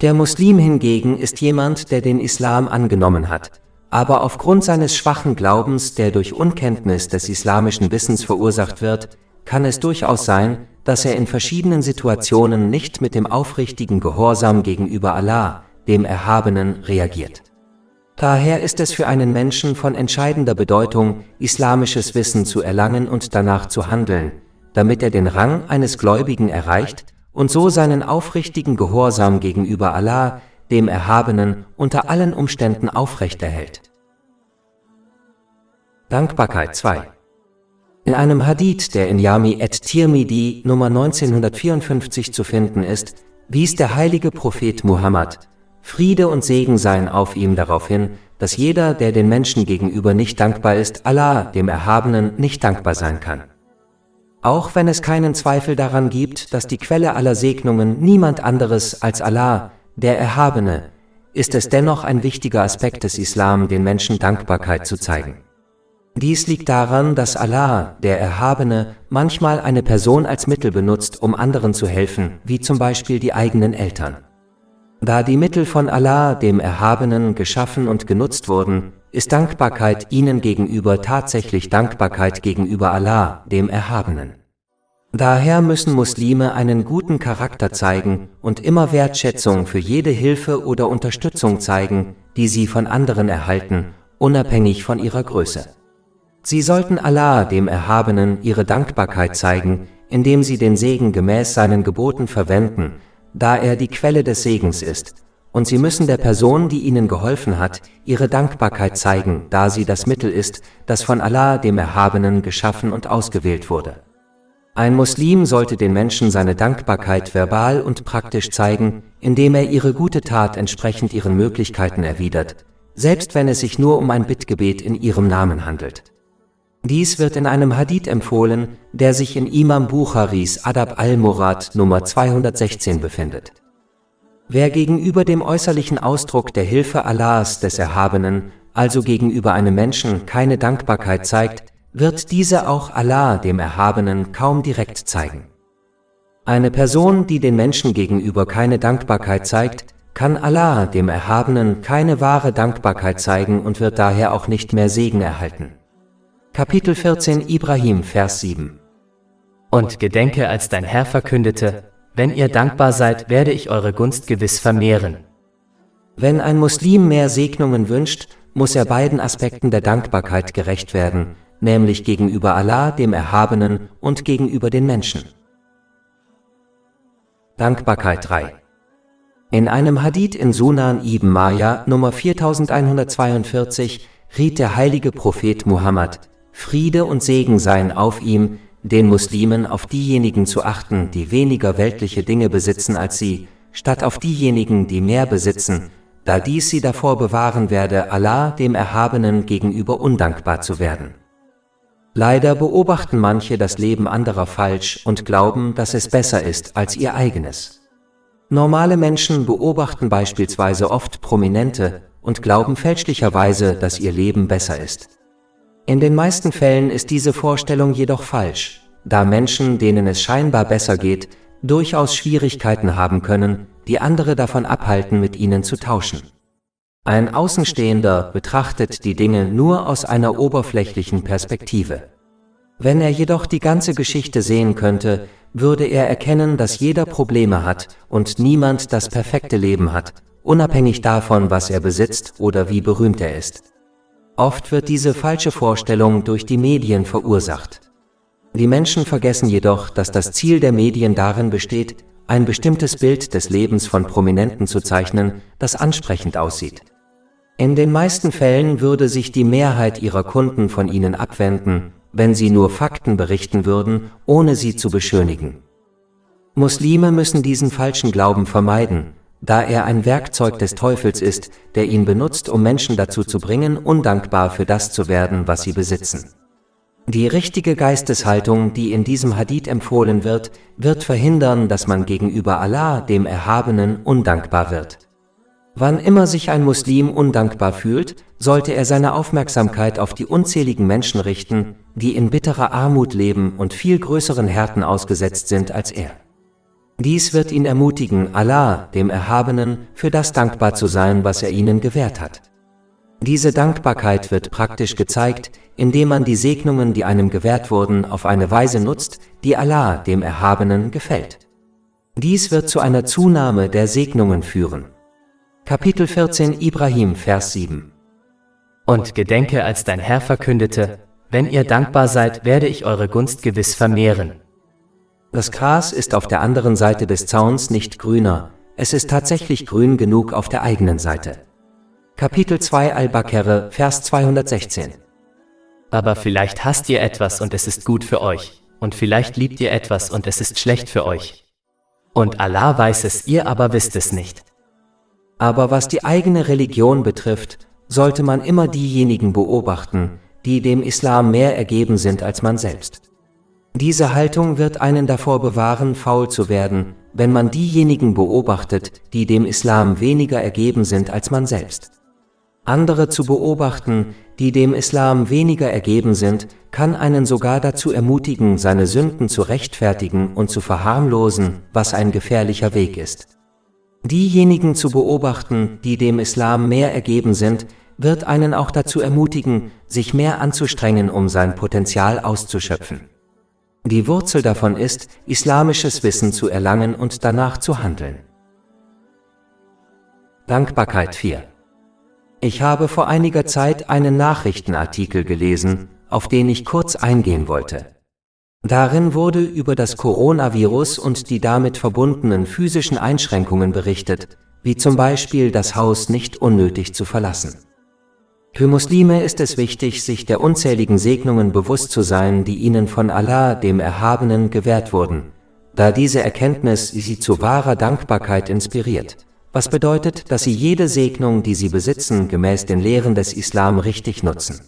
Der Muslim hingegen ist jemand, der den Islam angenommen hat, aber aufgrund seines schwachen Glaubens, der durch Unkenntnis des islamischen Wissens verursacht wird, kann es durchaus sein, dass er in verschiedenen Situationen nicht mit dem aufrichtigen Gehorsam gegenüber Allah, dem Erhabenen, reagiert. Daher ist es für einen Menschen von entscheidender Bedeutung, islamisches Wissen zu erlangen und danach zu handeln, damit er den Rang eines Gläubigen erreicht und so seinen aufrichtigen Gehorsam gegenüber Allah, dem Erhabenen, unter allen Umständen aufrechterhält. Dankbarkeit 2. In einem Hadith, der in Jami at-Tirmidhi Nummer 1954 zu finden ist, wies der heilige Prophet Muhammad, Friede und Segen seien auf ihm, darauf hin, dass jeder, der den Menschen gegenüber nicht dankbar ist, Allah, dem Erhabenen, nicht dankbar sein kann. Auch wenn es keinen Zweifel daran gibt, dass die Quelle aller Segnungen niemand anderes als Allah, der Erhabene, ist es dennoch ein wichtiger Aspekt des Islam, den Menschen Dankbarkeit zu zeigen. Dies liegt daran, dass Allah, der Erhabene, manchmal eine Person als Mittel benutzt, um anderen zu helfen, wie zum Beispiel die eigenen Eltern. Da die Mittel von Allah, dem Erhabenen, geschaffen und genutzt wurden, ist Dankbarkeit ihnen gegenüber tatsächlich Dankbarkeit gegenüber Allah, dem Erhabenen. Daher müssen Muslime einen guten Charakter zeigen und immer Wertschätzung für jede Hilfe oder Unterstützung zeigen, die sie von anderen erhalten, unabhängig von ihrer Größe. Sie sollten Allah, dem Erhabenen, ihre Dankbarkeit zeigen, indem sie den Segen gemäß seinen Geboten verwenden, da er die Quelle des Segens ist, und sie müssen der Person, die ihnen geholfen hat, ihre Dankbarkeit zeigen, da sie das Mittel ist, das von Allah, dem Erhabenen, geschaffen und ausgewählt wurde. Ein Muslim sollte den Menschen seine Dankbarkeit verbal und praktisch zeigen, indem er ihre gute Tat entsprechend ihren Möglichkeiten erwidert, selbst wenn es sich nur um ein Bittgebet in ihrem Namen handelt. Dies wird in einem Hadith empfohlen, der sich in Imam Bukharis Adab al-Murad Nummer 216 befindet. Wer gegenüber dem äußerlichen Ausdruck der Hilfe Allahs, des Erhabenen, also gegenüber einem Menschen, keine Dankbarkeit zeigt, wird diese auch Allah, dem Erhabenen, kaum direkt zeigen. Eine Person, die den Menschen gegenüber keine Dankbarkeit zeigt, kann Allah, dem Erhabenen, keine wahre Dankbarkeit zeigen und wird daher auch nicht mehr Segen erhalten. Kapitel 14 Ibrahim, Vers 7. Und gedenke, als dein Herr verkündete: Wenn ihr dankbar seid, werde ich eure Gunst gewiss vermehren. Wenn ein Muslim mehr Segnungen wünscht, muss er beiden Aspekten der Dankbarkeit gerecht werden, nämlich gegenüber Allah, dem Erhabenen, und gegenüber den Menschen. Dankbarkeit 3. In einem Hadith in Sunan ibn Majah Nummer 4142 riet der heilige Prophet Muhammad, Friede und Segen seien auf ihm, den Muslimen auf diejenigen zu achten, die weniger weltliche Dinge besitzen als sie, statt auf diejenigen, die mehr besitzen, da dies sie davor bewahren werde, Allah, dem Erhabenen, gegenüber undankbar zu werden. Leider beobachten manche das Leben anderer falsch und glauben, dass es besser ist als ihr eigenes. Normale Menschen beobachten beispielsweise oft Prominente und glauben fälschlicherweise, dass ihr Leben besser ist. In den meisten Fällen ist diese Vorstellung jedoch falsch, da Menschen, denen es scheinbar besser geht, durchaus Schwierigkeiten haben können, die andere davon abhalten, mit ihnen zu tauschen. Ein Außenstehender betrachtet die Dinge nur aus einer oberflächlichen Perspektive. Wenn er jedoch die ganze Geschichte sehen könnte, würde er erkennen, dass jeder Probleme hat und niemand das perfekte Leben hat, unabhängig davon, was er besitzt oder wie berühmt er ist. Oft wird diese falsche Vorstellung durch die Medien verursacht. Die Menschen vergessen jedoch, dass das Ziel der Medien darin besteht, ein bestimmtes Bild des Lebens von Prominenten zu zeichnen, das ansprechend aussieht. In den meisten Fällen würde sich die Mehrheit ihrer Kunden von ihnen abwenden, wenn sie nur Fakten berichten würden, ohne sie zu beschönigen. Muslime müssen diesen falschen Glauben vermeiden, da er ein Werkzeug des Teufels ist, der ihn benutzt, um Menschen dazu zu bringen, undankbar für das zu werden, was sie besitzen. Die richtige Geisteshaltung, die in diesem Hadith empfohlen wird, wird verhindern, dass man gegenüber Allah, dem Erhabenen, undankbar wird. Wann immer sich ein Muslim undankbar fühlt, sollte er seine Aufmerksamkeit auf die unzähligen Menschen richten, die in bitterer Armut leben und viel größeren Härten ausgesetzt sind als er. Dies wird ihn ermutigen, Allah, dem Erhabenen, für das dankbar zu sein, was er ihnen gewährt hat. Diese Dankbarkeit wird praktisch gezeigt, indem man die Segnungen, die einem gewährt wurden, auf eine Weise nutzt, die Allah, dem Erhabenen, gefällt. Dies wird zu einer Zunahme der Segnungen führen. Kapitel 14 Ibrahim, Vers 7. Und gedenke, als dein Herr verkündete, wenn ihr dankbar seid, werde ich eure Gunst gewiss vermehren. Das Gras ist auf der anderen Seite des Zauns nicht grüner, es ist tatsächlich grün genug auf der eigenen Seite. Kapitel 2 Al-Baqarah, Vers 216. Aber vielleicht hasst ihr etwas und es ist gut für euch, und vielleicht liebt ihr etwas und es ist schlecht für euch. Und Allah weiß es, ihr aber wisst es nicht. Aber was die eigene Religion betrifft, sollte man immer diejenigen beobachten, die dem Islam mehr ergeben sind als man selbst. Diese Haltung wird einen davor bewahren, faul zu werden, wenn man diejenigen beobachtet, die dem Islam weniger ergeben sind als man selbst. Andere zu beobachten, die dem Islam weniger ergeben sind, kann einen sogar dazu ermutigen, seine Sünden zu rechtfertigen und zu verharmlosen, was ein gefährlicher Weg ist. Diejenigen zu beobachten, die dem Islam mehr ergeben sind, wird einen auch dazu ermutigen, sich mehr anzustrengen, um sein Potenzial auszuschöpfen. Die Wurzel davon ist, islamisches Wissen zu erlangen und danach zu handeln. Dankbarkeit 4. Ich habe vor einiger Zeit einen Nachrichtenartikel gelesen, auf den ich kurz eingehen wollte. Darin wurde über das Coronavirus und die damit verbundenen physischen Einschränkungen berichtet, wie zum Beispiel das Haus nicht unnötig zu verlassen. Für Muslime ist es wichtig, sich der unzähligen Segnungen bewusst zu sein, die ihnen von Allah, dem Erhabenen, gewährt wurden, da diese Erkenntnis sie zu wahrer Dankbarkeit inspiriert, was bedeutet, dass sie jede Segnung, die sie besitzen, gemäß den Lehren des Islam richtig nutzen.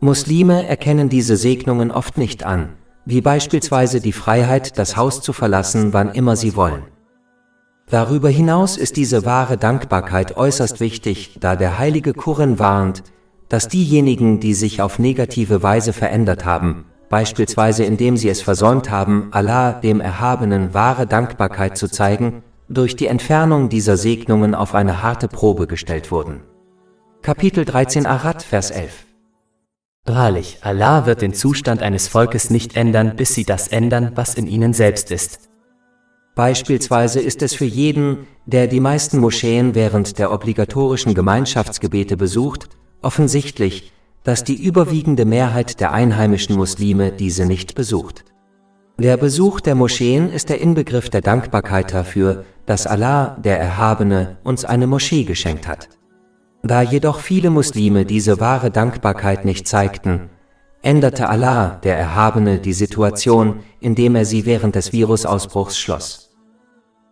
Muslime erkennen diese Segnungen oft nicht an, wie beispielsweise die Freiheit, das Haus zu verlassen, wann immer sie wollen. Darüber hinaus ist diese wahre Dankbarkeit äußerst wichtig, da der heilige Koran warnt, dass diejenigen, die sich auf negative Weise verändert haben, beispielsweise indem sie es versäumt haben, Allah, dem Erhabenen, wahre Dankbarkeit zu zeigen, durch die Entfernung dieser Segnungen auf eine harte Probe gestellt wurden. Kapitel 13 Arad, Vers 11. Wahrlich, Allah wird den Zustand eines Volkes nicht ändern, bis sie das ändern, was in ihnen selbst ist. Beispielsweise ist es für jeden, der die meisten Moscheen während der obligatorischen Gemeinschaftsgebete besucht, offensichtlich, dass die überwiegende Mehrheit der einheimischen Muslime diese nicht besucht. Der Besuch der Moscheen ist der Inbegriff der Dankbarkeit dafür, dass Allah, der Erhabene, uns eine Moschee geschenkt hat. Da jedoch viele Muslime diese wahre Dankbarkeit nicht zeigten, änderte Allah, der Erhabene, die Situation, indem er sie während des Virusausbruchs schloss.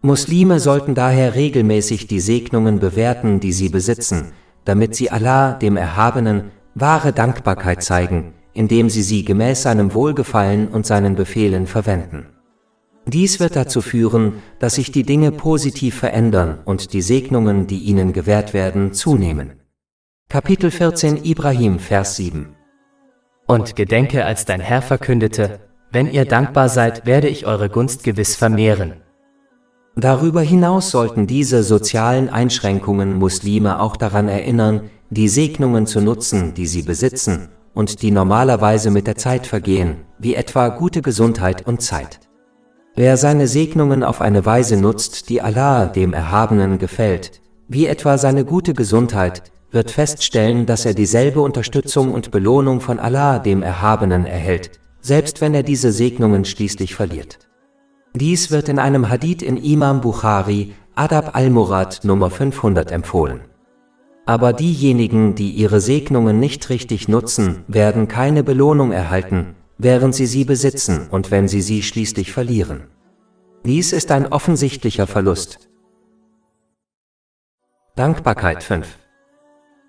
Muslime sollten daher regelmäßig die Segnungen bewerten, die sie besitzen, damit sie Allah, dem Erhabenen, wahre Dankbarkeit zeigen, indem sie gemäß seinem Wohlgefallen und seinen Befehlen verwenden. Dies wird dazu führen, dass sich die Dinge positiv verändern und die Segnungen, die ihnen gewährt werden, zunehmen. Kapitel 14 Ibrahim, Vers 7. Und gedenke, als dein Herr verkündete, wenn ihr dankbar seid, werde ich eure Gunst gewiss vermehren. Darüber hinaus sollten diese sozialen Einschränkungen Muslime auch daran erinnern, die Segnungen zu nutzen, die sie besitzen, und die normalerweise mit der Zeit vergehen, wie etwa gute Gesundheit und Zeit. Wer seine Segnungen auf eine Weise nutzt, die Allah, dem Erhabenen, gefällt, wie etwa seine gute Gesundheit, wird feststellen, dass er dieselbe Unterstützung und Belohnung von Allah, dem Erhabenen, erhält, selbst wenn er diese Segnungen schließlich verliert. Dies wird in einem Hadith in Imam Bukhari, Adab al-Murad Nummer 500 empfohlen. Aber diejenigen, die ihre Segnungen nicht richtig nutzen, werden keine Belohnung erhalten, während sie besitzen und wenn sie schließlich verlieren. Dies ist ein offensichtlicher Verlust. Dankbarkeit 5.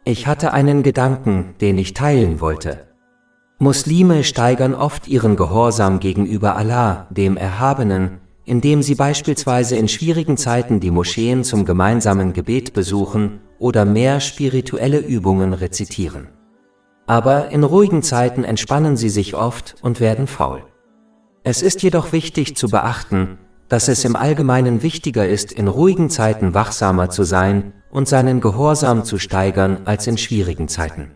Ich hatte einen Gedanken, den ich teilen wollte. Muslime steigern oft ihren Gehorsam gegenüber Allah, dem Erhabenen, indem sie beispielsweise in schwierigen Zeiten die Moscheen zum gemeinsamen Gebet besuchen oder mehr spirituelle Übungen rezitieren. Aber in ruhigen Zeiten entspannen sie sich oft und werden faul. Es ist jedoch wichtig zu beachten, dass es im Allgemeinen wichtiger ist, in ruhigen Zeiten wachsamer zu sein und seinen Gehorsam zu steigern als in schwierigen Zeiten.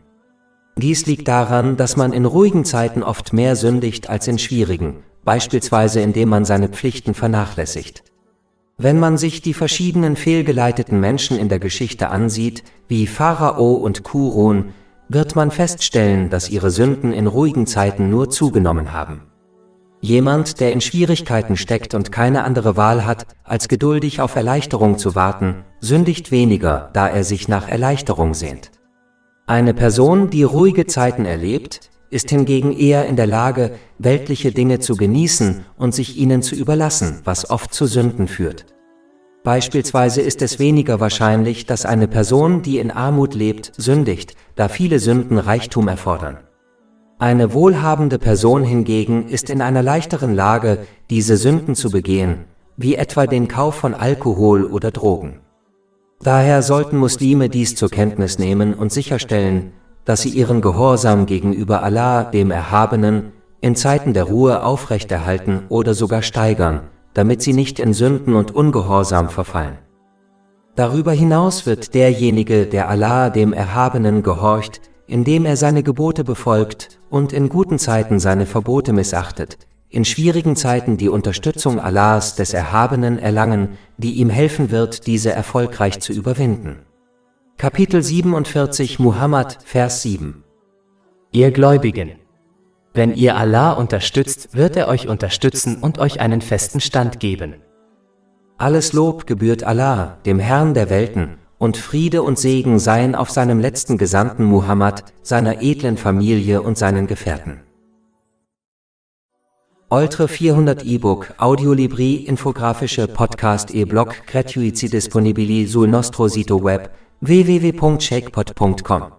Dies liegt daran, dass man in ruhigen Zeiten oft mehr sündigt als in schwierigen, beispielsweise indem man seine Pflichten vernachlässigt. Wenn man sich die verschiedenen fehlgeleiteten Menschen in der Geschichte ansieht, wie Pharao und Qurun, wird man feststellen, dass ihre Sünden in ruhigen Zeiten nur zugenommen haben. Jemand, der in Schwierigkeiten steckt und keine andere Wahl hat, als geduldig auf Erleichterung zu warten, sündigt weniger, da er sich nach Erleichterung sehnt. Eine Person, die ruhige Zeiten erlebt, ist hingegen eher in der Lage, weltliche Dinge zu genießen und sich ihnen zu überlassen, was oft zu Sünden führt. Beispielsweise ist es weniger wahrscheinlich, dass eine Person, die in Armut lebt, sündigt, da viele Sünden Reichtum erfordern. Eine wohlhabende Person hingegen ist in einer leichteren Lage, diese Sünden zu begehen, wie etwa den Kauf von Alkohol oder Drogen. Daher sollten Muslime dies zur Kenntnis nehmen und sicherstellen, dass sie ihren Gehorsam gegenüber Allah, dem Erhabenen, in Zeiten der Ruhe aufrechterhalten oder sogar steigern, damit sie nicht in Sünden und Ungehorsam verfallen. Darüber hinaus wird derjenige, der Allah, dem Erhabenen, gehorcht, indem er seine Gebote befolgt und in guten Zeiten seine Verbote missachtet, in schwierigen Zeiten die Unterstützung Allahs, des Erhabenen, erlangen, die ihm helfen wird, diese erfolgreich zu überwinden. Kapitel 47 Muhammad, Vers 7. Ihr Gläubigen, wenn ihr Allah unterstützt, wird er euch unterstützen und euch einen festen Stand geben. Alles Lob gebührt Allah, dem Herrn der Welten, und Friede und Segen seien auf seinem letzten Gesandten Muhammad, seiner edlen Familie und seinen Gefährten. Oltre 400 e-book, audiolibri, infografische podcast e-blog gratuiti disponibili sul nostro sito web www.shakepot.com